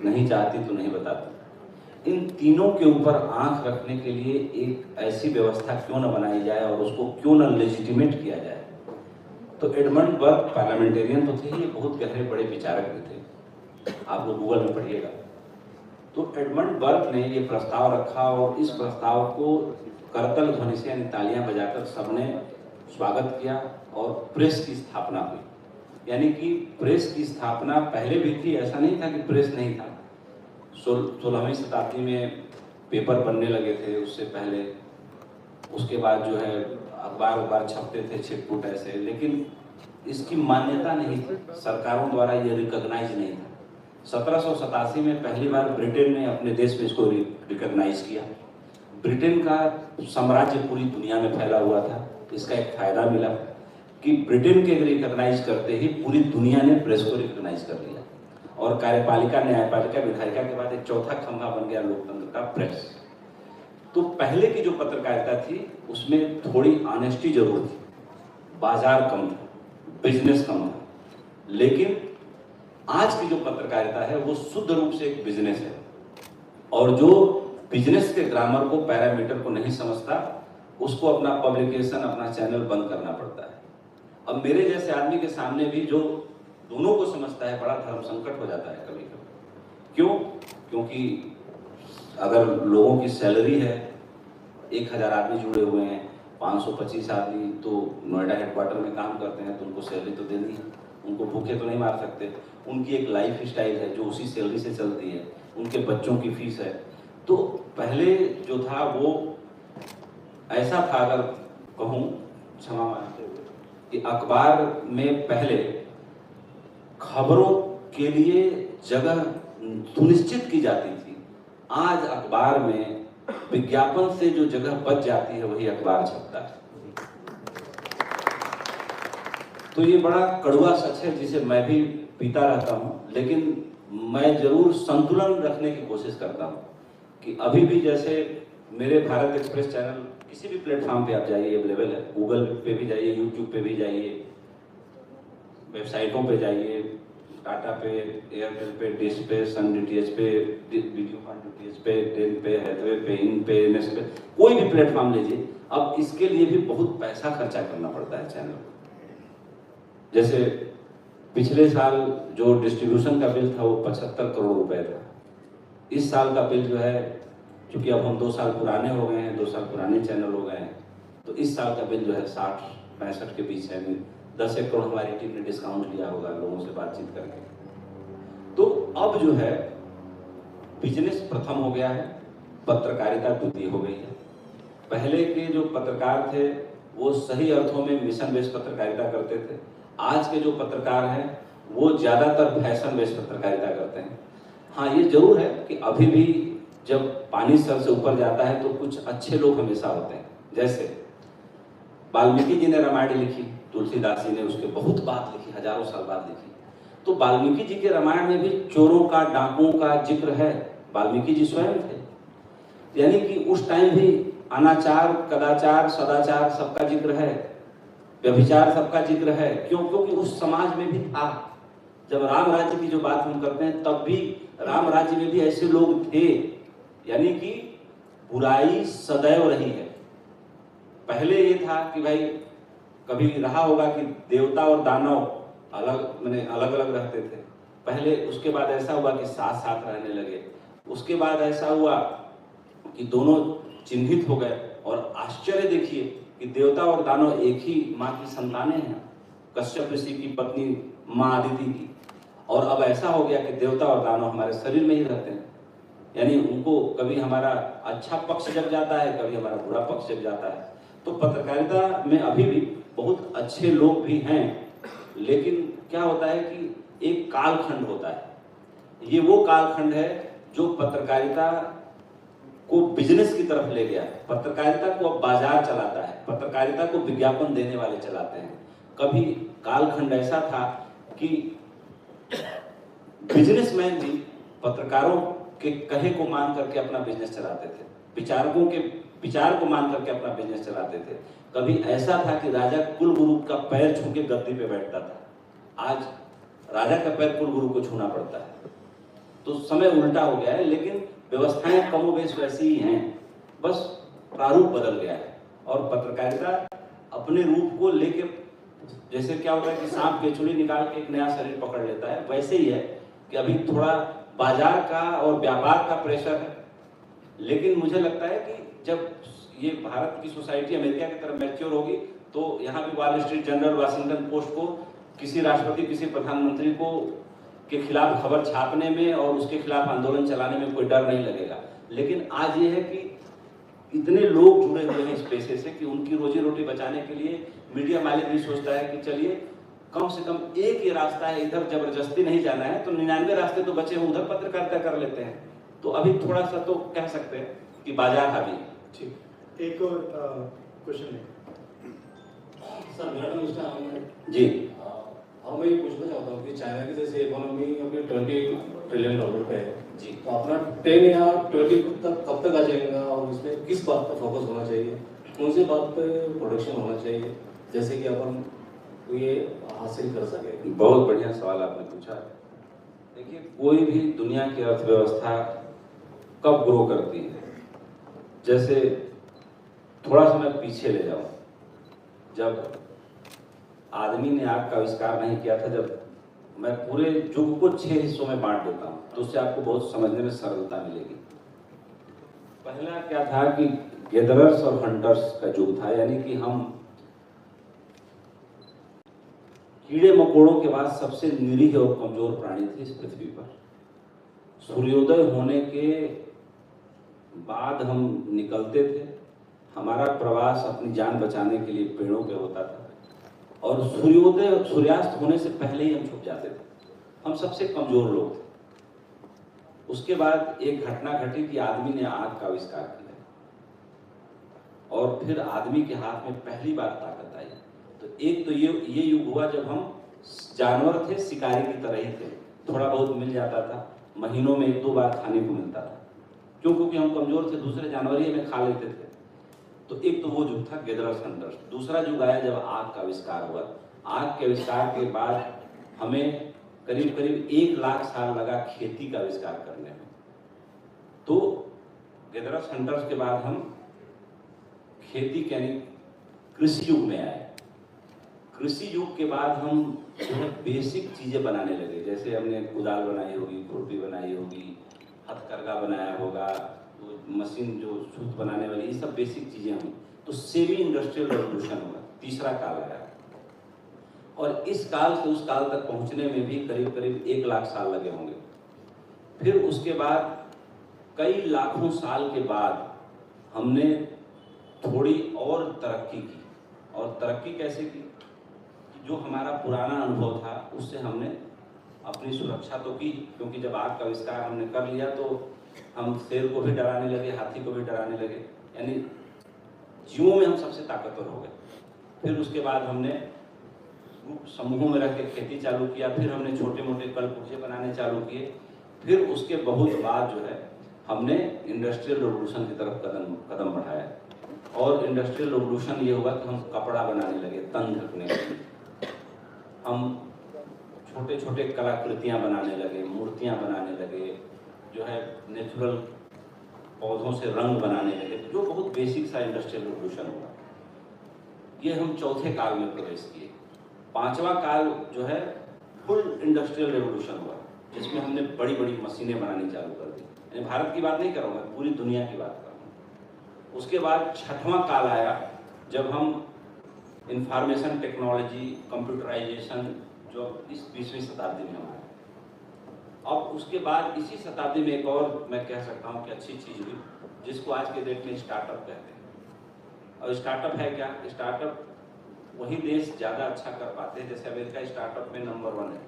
नहीं चाहती तो नहीं बताती। इन तीनों के ऊपर आंख रखने के लिए एक ऐसी व्यवस्था क्यों न बनाई जाए और उसको क्यों न लेजिटिमेट किया जाए। तो एडमंड बर्ग पार्लियामेंटेरियन तो थे, ये बहुत गहरे बड़े विचारक भी थे, आप लोग गूगल में पढ़िएगा। तो एडमंड बर्ग ने ये प्रस्ताव रखा और इस प्रस्ताव को करतल ध्वनि से यानी तालियां बजाकर सबने स्वागत किया और प्रेस की स्थापना हुई। यानी कि प्रेस की स्थापना पहले भी थी, ऐसा नहीं था कि प्रेस नहीं था। 16वीं शताब्दी में पेपर बनने लगे थे, उससे पहले उसके बाद जो है अखबार छपते थे छिटपुट ऐसे, लेकिन इसकी मान्यता नहीं थी, सरकारों द्वारा ये रिकॉग्नाइज नहीं था। 1787 में पहली बार ब्रिटेन ने अपने देश में इसको रिकॉग्नाइज किया। ब्रिटेन का साम्राज्य पूरी दुनिया में फैला हुआ था। इसका एक फायदा मिला कि ब्रिटेन के रिकॉग्नाइज करते ही पूरी दुनिया ने प्रेस को रिकॉग्नाइज कर लिया, और कार्यपालिका, न्यायपालिका, विधायिका के बाद एक चौथा खंभा बन गया लोकतंत्र का, प्रेस। तो पहले की जो पत्रकारिता थी उसमें थोड़ी ऑनेस्टी जरूर थी, बाजार कम था, बिजनेस कम था, लेकिन आज की जो पत्रकारिता है वो शुद्ध रूप से एक बिजनेस है, और जो बिजनेस के ग्रामर को, पैरामीटर को नहीं समझता, उसको अपना पब्लिकेशन, अपना चैनल बंद करना पड़ता है। अब मेरे जैसे आदमी के सामने भी जो दोनों को समझता है, बड़ा धर्म संकट हो जाता है कभी कभी। क्यों? क्योंकि अगर लोगों की सैलरी है, 1000 आदमी जुड़े हुए हैं, 525 आदमी तो नोएडा हेडक्वार्टर में काम करते हैं, तो उनको सैलरी तो देनी है, उनको भूखे तो नहीं मार सकते। उनकी एक लाइफ स्टाइल है जो उसी सैलरी से चलती है, उनके बच्चों की फीस है। तो पहले जो था वो ऐसा था, अगर कहूँ क्षमा मानते हुए, कि अखबार में पहले खबरों के लिए जगह सुनिश्चित की जाती थी। आज अखबार में विज्ञापन से जो जगह बच जाती है वही अखबार छपता है। तो ये बड़ा कड़वा सच है जिसे मैं भी पीता रहता हूँ, लेकिन मैं जरूर संतुलन रखने की कोशिश करता हूँ कि अभी भी जैसे मेरे भारत एक्सप्रेस चैनल किसी भी प्लेटफॉर्म पे आप जाइए, अवेलेबल है, गूगल पे भी जाइए, यूट्यूब पे भी जाइए, वेबसाइटों पे जाइए, टाटा पे, एयरटेल पे, डिश पे, सन डीटीएच पे, वीडियोकॉन डीटीएच पे, डेन पे, हैथवे पे, इन पे, एनएस पे, कोई भी प्लेटफॉर्म लीजिए। अब इसके लिए भी बहुत पैसा खर्चा करना पड़ता है चैनल को। जैसे पिछले साल जो डिस्ट्रीब्यूशन का बिल था वो 75 करोड़ रुपए था। इस साल का बिल जो है, क्योंकि अब हम 2 साल पुराने हो गए हैं, 2 साल पुराने चैनल हो गए हैं, तो इस साल का बिल जो है 60-65 के बीच है। 10 करोड़ हमारी टीम ने डिस्काउंट लिया होगा लोगों से बातचीत करके। तो अब जो है बिजनेस प्रथम हो गया है, पत्रकारिता द्वितीय हो गई है। पहले के जो पत्रकार थे वो सही अर्थों में मिशन बेस्ड पत्रकारिता करते थे। आज के जो पत्रकार हैं वो ज्यादातर फैशन बेस्ड पत्रकारिता करते हैं। हाँ, ये जरूर है कि अभी भी जब पानी सर से ऊपर जाता है तो कुछ अच्छे लोग हमेशा होते हैं। जैसे वाल्मीकि जी ने रामायण लिखी, तुलसीदास जी ने उसके बहुत बाद लिखी, हजारों साल बाद लिखी। तो वाल्मीकि जी के रामायण में भी चोरों का, डाकुओं का जिक्र है। वाल्मीकि जी स्वयं थे, यानी कि उस टाइम भी अनाचार, कदाचार, सदाचार सबका जिक्र है, व्यभिचार सबका जिक्र है। क्यों? क्योंकि उस समाज में भी था। जब राम राज्य की जो बात हम करते हैं तब भी राम राज्य में भी ऐसे लोग थे, यानी कि बुराई सदैव रही है। पहले ये था कि भाई कभी रहा होगा कि देवता और दानव अलग अलग रहते थे पहले, उसके बाद ऐसा हुआ कि साथ साथ रहने लगे, उसके बाद ऐसा हुआ कि दोनों चिन्हित हो गए। और आश्चर्य देखिए कि देवता और दानव एक ही माँ की संतानें हैं, कश्यप ऋषि की पत्नी माँ अदिति की। और अब ऐसा हो गया कि देवता और दानव हमारे शरीर में ही रहते हैं, यानी उनको कभी हमारा अच्छा पक्ष जग जाता है, कभी हमारा बुरा पक्ष जग जाता है। तो पत्रकारिता में अभी भी बहुत अच्छे लोग भी हैं, लेकिन क्या होता है कि एक कालखंड होता है। ये वो कालखंड है जो पत्रकारिता को बिजनेस की तरफ ले गया। पत्रकारिता को अब बाजार चलाता है, पत्रकारिता को विज्ञापन देने वाले चलाते हैं। कभी कालखंड ऐसा था कि बिजनेसमैन भी पत्रकारों के कहे को मान करके अपना बिजनेस चलाते थे, विचारकों के विचार को मान करके अपना बिजनेस चलाते थे। कभी ऐसा था कि राजा कुलगुरु का पैर छू के गद्दी पे बैठता था, आज राजा का पैर कुलगुरु को छूना पड़ता है। तो समय उल्टा हो गया है, लेकिन व्यवस्थाएं कमोबेश वैसी ही हैं, बस प्रारूप बदल गया है। और पत्रकारिता अपने रूप को लेके, जैसे क्या होता है कि सांप केचुली निकाल के एक नया शरीर पकड़ लेता है, वैसे ही है कि अभी थोड़ा बाजार का और व्यापार का प्रेशर है। लेकिन मुझे लगता है कि जब ये भारत की सोसाइटी अमेरिका की तरफ मैच्योर होगी तो यहाँ भी wall street journal, Washington post को किसी राष्ट्रपति किसी प्रधानमंत्री को के खिलाफ खबर छापने में और उसके खिलाफ आंदोलन चलाने में कोई डर नहीं लगेगा। लेकिन आज ये है कि इतने लोग जुड़े हुए हैं इस पेशे से कि उनकी रोजी रोटी बचाने के लिए मीडिया मालिक भी सोचता है कि चलिए कम से कम एक ही रास्ता है, इधर जबरदस्ती नहीं जाना है, तो 99 रास्ते तो बचे हैं, उधर पत्रकारिता कर लेते हैं। तो अभी थोड़ा सा तो कह सकते हैं कि बाजार हावी है। ठीक, एक और क्वेश्चन है सर। मेरा नाम मिस्टर अहमद जी। और मैं ये पूछना चाहता हूँ कि चाइना की जैसे इकोनॉमी अभी $20 ट्रिलियन पे है जी, तो अपना 10 या 20 तक कब तक आ जाएगा और उसमें किस बात पर फोकस होना चाहिए, कौन सी बात पे प्रोडक्शन होना चाहिए जैसे कि अपन ये हासिल कर सके? बहुत बढ़िया सवाल आपने पूछा। देखिए, कोई भी दुनिया की अर्थव्यवस्था कब ग्रो करती है, जैसे थोड़ा सा मैं पीछे ले जाऊं, जब आदमी ने आग का आविष्कार नहीं किया था, जब मैं पूरे युग को 6 हिस्सों में बांट देता हूं तो उससे आपको बहुत समझने में सरलता मिलेगी। पहला क्या था कि गैदरर्स और हंटर्स का युग था, यानी कि हम कीड़े मकोड़ों के बाद सबसे निरीह और कमजोर प्राणी थे इस पृथ्वी पर। सूर्योदय होने के बाद हम निकलते थे, हमारा प्रवास अपनी जान बचाने के लिए पेड़ों पे होता था और सूर्यास्त होने से पहले ही हम छुप जाते थे। हम सबसे कमजोर लोग थे। उसके बाद एक घटना घटी कि आदमी ने आग का आविष्कार किया और फिर आदमी के हाथ में पहली बार ताकत आई। तो एक तो ये युग हुआ जब हम जानवर थे, शिकारी की तरह ही थे, थोड़ा बहुत मिल जाता था, महीनों में 1-2 बार खाने को मिलता था, क्योंकि हम कमजोर थे, दूसरे जानवर ही हमें खा लेते थे। तो एक तो वो युग था गैदरर्स हंटर्स। दूसरा युग आया जब आग का आविष्कार हुआ। आग के आविष्कार के बाद हमें करीब करीब 1 लाख साल लगा खेती का आविष्कार करने में। तो गैदरर्स हंटर्स के बाद हम खेती यानी कृषि युग में आए। कृषि युग के बाद हम जो है बेसिक चीजें बनाने लगे, जैसे हमने कुदाल बनाई होगी, खुरपी बनाई होगी, हथकरघा बनाया होगा, मशीन जो सूत बनाने वाली, ये सब बेसिक चीजें हुई। तो सेमी इंडस्ट्रियल रेवोल्यूशन हुआ, तीसरा काल आया। और इस काल से उस काल तक पहुंचने में भी करीब करीब 1 लाख साल लगे होंगे। फिर उसके बाद कई लाखों साल के बाद हमने थोड़ी और तरक्की की। और तरक्की कैसे की? जो हमारा पुराना अनुभव था उससे हमने अपनी सुरक्षा तो की, क्योंकि जब आग का आविष्कार हमने कर लिया तो हम शेर को भी डराने लगे, हाथी को भी डराने लगे, यानी जीवों में हम सबसे ताकतवर हो गए। फिर उसके बाद हमने ग्रुप समूहों में रह के खेती चालू किया, फिर हमने छोटे मोटे कल पुर्जे बनाने चालू किए। फिर उसके बहुत बाद जो है हमने इंडस्ट्रियल रेवोल्यूशन की तरफ कदम बढ़ाया। और इंडस्ट्रियल रेवोल्यूशन ये हुआ कि हम कपड़ा बनाने लगे, तन ढकने लगे, हम छोटे छोटे कलाकृतियाँ बनाने लगे, मूर्तियाँ बनाने लगे, जो है नेचुरल पौधों से रंग बनाने लगे, जो बहुत बेसिक सा इंडस्ट्रियल रेवोल्यूशन हुआ। ये हम चौथे काल में प्रवेश किए। 5वां काल जो है फुल इंडस्ट्रियल रेवोल्यूशन हुआ, जिसमें हमने बड़ी बड़ी मशीनें बनानी चालू कर दी। यानी भारत की बात नहीं कर रहा हूँ मैं, पूरी दुनिया की बात कर रहा हूँ। उसके बाद 6वां काल आया जब हम इंफॉर्मेशन टेक्नोलॉजी, कंप्यूटराइजेशन, जो इस 20वीं शताब्दी में हमारा। अब उसके बाद इसी शताब्दी में एक और मैं कह सकता हूँ कि अच्छी चीज़ हुई, जिसको आज के डेट में स्टार्टअप कहते हैं। और स्टार्टअप है क्या? स्टार्टअप वही देश ज़्यादा अच्छा कर पाते हैं, जैसे अमेरिका स्टार्टअप में नंबर 1 है,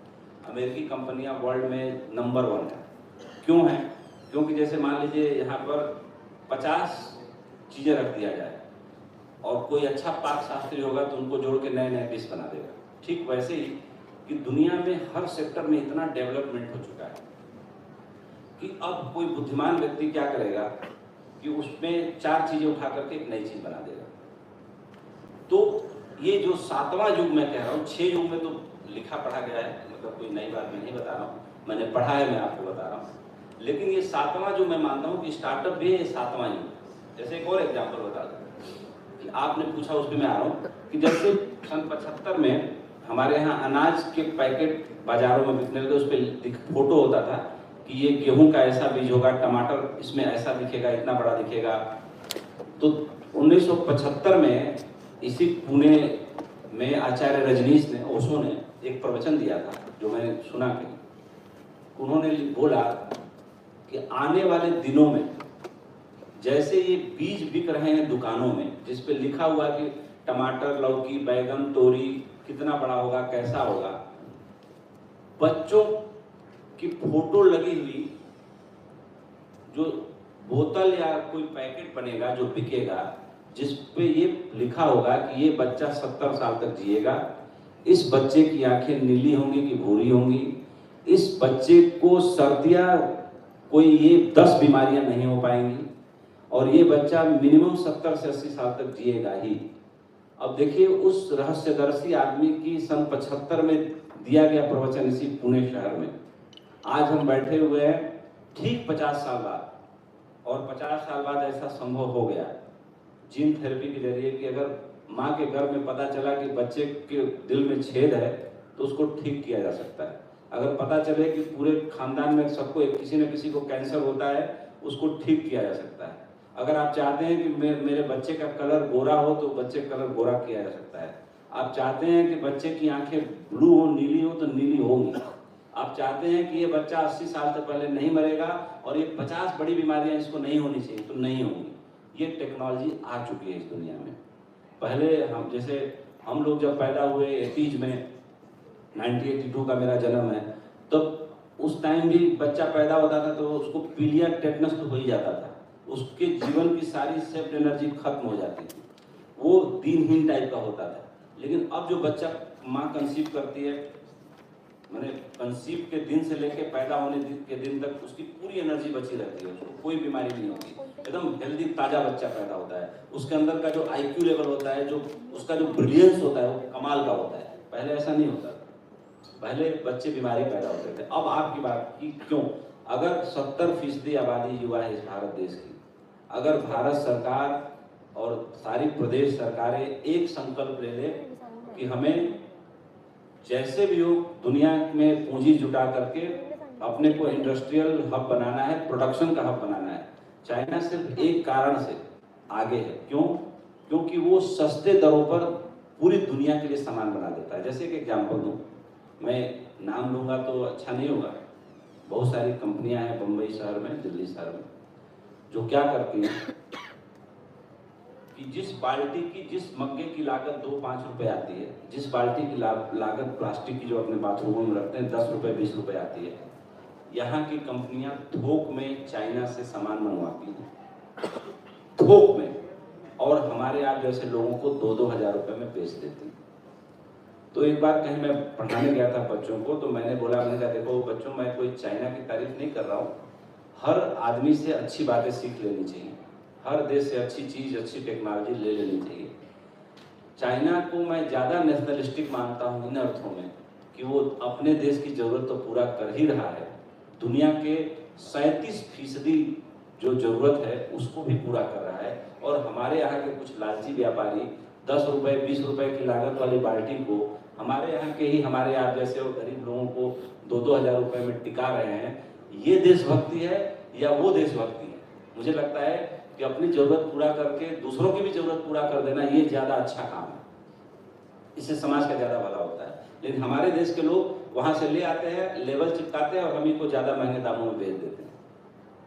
अमेरिकी कंपनियां वर्ल्ड में नंबर 1 है। क्यों है? क्योंकि जैसे मान लीजिए यहाँ पर 50 चीज़ें रख दिया जाए और कोई अच्छा पाक शास्त्री होगा तो उनको जोड़ के नए नए डिश बना देगा। ठीक वैसे ही कि दुनिया में हर सेक्टर में इतना डेवलपमेंट हो चुका है कि अब कोई बुद्धिमान व्यक्ति क्या करेगा कि उसमें 4 चीज़ें उठा करके एक नई चीज़ बना देगा। तो ये जो 7वां युग मैं कह रहा हूँ, 6 युग में तो लिखा पढ़ा गया है, मतलब कोई नई बात मैं नहीं बता रहा हूँ, मैंने पढ़ा है, मैं आपको बता रहा हूँ। लेकिन ये 7वां जो मैं मानता हूँ कि स्टार्टअप भी है 7वां युग। जैसे एक और एग्जाम्पल बता दूँ कि आपने पूछा, उस पर मैं आ रहा हूँ कि जैसे सन 75 में हमारे यहाँ अनाज के पैकेट बाजारों में बिकने लगे, उस पर फोटो होता था कि ये गेहूं का ऐसा बीज होगा, टमाटर इसमें ऐसा दिखेगा, इतना बड़ा दिखेगा। तो 1975 में इसी पुणे में आचार्य रजनीश ने, ओशो ने एक प्रवचन दिया था जो मैंने सुना कि उन्होंने बोला कि आने वाले दिनों में जैसे ये बीज बिक रहे हैं दुकानों में, जिस पे लिखा हुआ कि टमाटर, लौकी, बैगन, तोरी कितना बड़ा होगा, कैसा होगा, बच्चों की फोटो लगी हुई जो बोतल या कोई पैकेट बनेगा जो बिकेगा, जिस पे ये लिखा होगा कि ये बच्चा 70 साल तक जिएगा, इस बच्चे की आंखें नीली होंगी कि भूरी होंगी, इस बच्चे को सर्दियां कोई ये 10 बीमारियां नहीं हो पाएंगी और ये बच्चा मिनिमम 70 से 80 साल तक जिएगा ही। अब देखिए उस रहस्यदर्शी आदमी की सन 75 में दिया गया प्रवचन इसी पुणे शहर में, आज हम बैठे हुए हैं ठीक 50 साल बाद, और 50 साल बाद ऐसा संभव हो गया जीन थेरेपी के जरिए कि अगर माँ के गर्भ में पता चला कि बच्चे के दिल में छेद है तो उसको ठीक किया जा सकता है। अगर पता चले कि पूरे खानदान में सबको किसी न किसी को कैंसर होता है, उसको ठीक किया जा सकता है। अगर आप चाहते हैं कि मेरे बच्चे का कलर गोरा हो तो बच्चे का कलर गोरा किया जा सकता है। आप चाहते हैं कि बच्चे की आंखें ब्लू हो, नीली हो तो नीली होंगी। आप चाहते हैं कि ये बच्चा 80 साल से पहले नहीं मरेगा और ये 50 बड़ी बीमारियां इसको नहीं होनी चाहिए तो नहीं होंगी। ये टेक्नोलॉजी आ चुकी है इस दुनिया में। पहले हम लोग जब पैदा हुए 80s में, 1982 का मेरा जन्म है, तो उस टाइम भी बच्चा पैदा होता था तो उसको पीलिया टेटनस तो हो ही जाता था, उसके जीवन की सारी सेफ्ट एनर्जी खत्म हो जाती थी, वो दिनहीन टाइप का होता था। लेकिन अब जो बच्चा माँ कंसीव करती है, मैंने कंसीव के दिन से लेके पैदा होने के दिन तक उसकी पूरी एनर्जी बची रहती है, उसको कोई बीमारी नहीं होती, एकदम हेल्दी ताजा बच्चा पैदा होता है। उसके अंदर का जो IQ लेवल होता है, जो उसका जो ब्रिलियंस होता है वो कमाल का होता है। पहले ऐसा नहीं होता था, पहले बच्चे बीमारी पैदा होते थे। अब आपकी बात की क्यों, अगर 70% आबादी युवा है इस भारत देश की, अगर भारत सरकार और सारी प्रदेश सरकारें एक संकल्प ले ले कि हमें जैसे भी हो दुनिया में पूंजी जुटा करके अपने को इंडस्ट्रियल हब बनाना है, प्रोडक्शन का हब बनाना है। चाइना सिर्फ एक कारण से आगे है, क्यों? क्योंकि वो सस्ते दरों पर पूरी दुनिया के लिए सामान बना देता है। जैसे कि एग्जाम्पल दूं, मैं नाम लूंगा तो अच्छा नहीं होगा, बहुत सारी कंपनियां हैं बम्बई शहर में, दिल्ली शहर में, जो क्या करती हैं कि जिस बाल्टी की, जिस मग्गे की लागत 2-5 रुपए आती है, जिस बाल्टी की लागत प्लास्टिक की जो अपने बाथरूमों में रखते हैं 10 रुपए 20 रुपए आती है, यहाँ की कंपनियां थोक में चाइना से सामान मंगवाती हैं, थोक में, और हमारे आप जैसे लोगों को 2-2 हज़ार रुपए में बेच देती हैं। तो एक बार कहीं मैं पढ़ाने गया था बच्चों को, तो मैंने बोला, मैंने कहा देखो बच्चों, मैं कोई चाइना की तारीफ नहीं कर रहा हूँ, हर आदमी से अच्छी बातें सीख लेनी चाहिए, हर देश से अच्छी चीज, अच्छी टेक्नोलॉजी ले लेनी चाहिए। चाइना को मैं ज़्यादा नेशनलिस्टिक मानता हूँ इन अर्थों में कि वो अपने देश की ज़रूरत तो पूरा कर ही रहा है, दुनिया के 37% जो ज़रूरत है उसको भी पूरा कर रहा है, और हमारे यहाँ के कुछ लालची व्यापारी 10 रुपए 20 रुपए की लागत वाली बाल्टी को हमारे यहाँ के ही, हमारे आप जैसे गरीब लोगों को 2-2 हज़ार रुपए में टिका रहे हैं। ये देशभक्ति है या वो देशभक्ति है? मुझे लगता है कि अपनी जरूरत पूरा करके दूसरों की भी जरूरत पूरा कर देना, ये ज्यादा अच्छा काम है, इससे समाज का ज्यादा भला होता है। लेकिन हमारे देश के लोग वहां से ले आते हैं, लेबल चिपकाते हैं और हम इनको ज्यादा महंगे दामों में बेच देते हैं।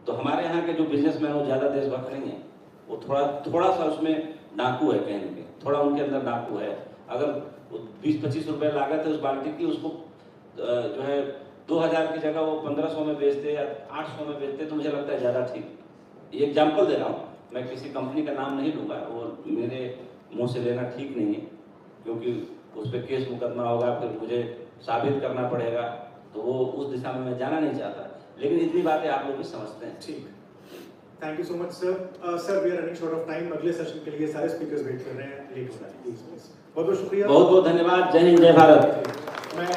तो हमारे यहाँ के जो बिजनेसमैन वो ज्यादा देशभक्त नहीं है, वो थोड़ा सा उसमें डाकू है, कहीं ना कहीं थोड़ा उनके अंदर डाकू है। अगर 20-25 रुपए लागत है उस बाल्टी की, उसको जो है 2000 की जगह वो 1500 में बेचते या 800 में बेचते, तो मुझे लगता है ज्यादा ठीक। ये एग्जाम्पल दे रहा हूँ, मैं किसी कंपनी का नाम नहीं लूँगा, वो मेरे मुंह से लेना ठीक नहीं है, क्योंकि उस पर केस मुकदमा होगा, फिर मुझे साबित करना पड़ेगा, तो वो उस दिशा में मैं जाना नहीं चाहता। लेकिन इतनी बातें आप लोग भी समझते हैं। ठीक, thank you so much sir. Sir we are running short of time, अगले सेशन के लिए सारे स्पीकर्स वेट कर रहे हैं, लेट हो रहा है, प्लीज बहुत बहुत शुक्रिया, बहुत बहुत धन्यवाद। जय हिंद, जय भारत। मैं से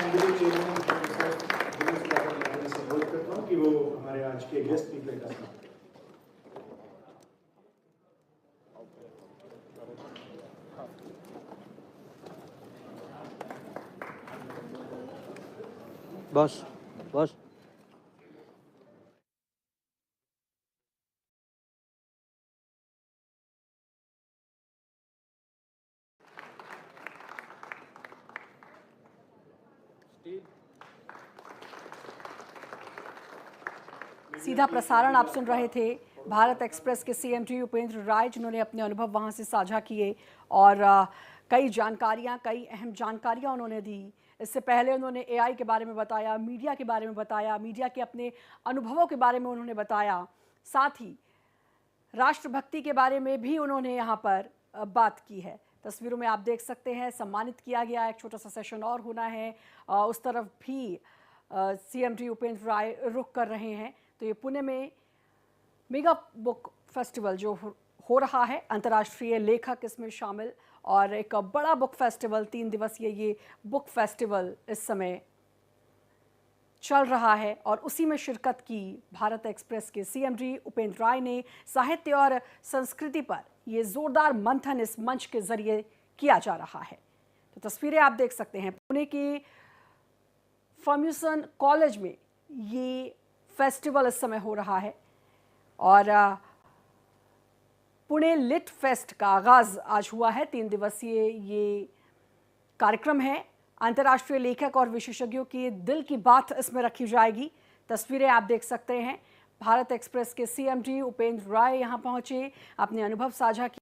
अनुरोध करता हूँ कि वो हमारे आज के गेस्ट स्पीकर का बस सीधा प्रसारण आप सुन रहे थे भारत एक्सप्रेस के सीएमडी उपेंद्र राय, जिन्होंने अपने अनुभव वहां से साझा किए और कई अहम जानकारियां उन्होंने दी। इससे पहले उन्होंने एआई के बारे में बताया, मीडिया के बारे में बताया, मीडिया के अपने अनुभवों के बारे में उन्होंने बताया, साथ ही राष्ट्रभक्ति के बारे में भी उन्होंने यहाँ पर बात की है। तस्वीरों में आप देख सकते हैं, सम्मानित किया गया, एक छोटा सा सेशन और होना है। उस तरफ भी सीएमडी उपेंद्र राय रुख कर रहे हैं। तो ये पुणे में मेगा बुक फेस्टिवल जो हो रहा है, अंतर्राष्ट्रीय लेखक इसमें शामिल, और एक बड़ा बुक फेस्टिवल, 3 दिवसीय ये बुक फेस्टिवल इस समय चल रहा है। और उसी में शिरकत की भारत एक्सप्रेस के सीएमडी उपेंद्र राय ने। साहित्य और संस्कृति पर ये जोरदार मंथन इस मंच के जरिए किया जा रहा है। तो तस्वीरें आप देख सकते हैं, पुणे के फर्ग्यूसन कॉलेज में ये फेस्टिवल इस समय हो रहा है। और पुणे लिट फेस्ट का आगाज आज हुआ है। 3 दिवसीय ये कार्यक्रम है। अंतर्राष्ट्रीय लेखक और विशेषज्ञों की दिल की बात इसमें रखी जाएगी। तस्वीरें आप देख सकते हैं, भारत एक्सप्रेस के सीएमडी उपेंद्र राय यहां पहुंचे, अपने अनुभव साझा किए।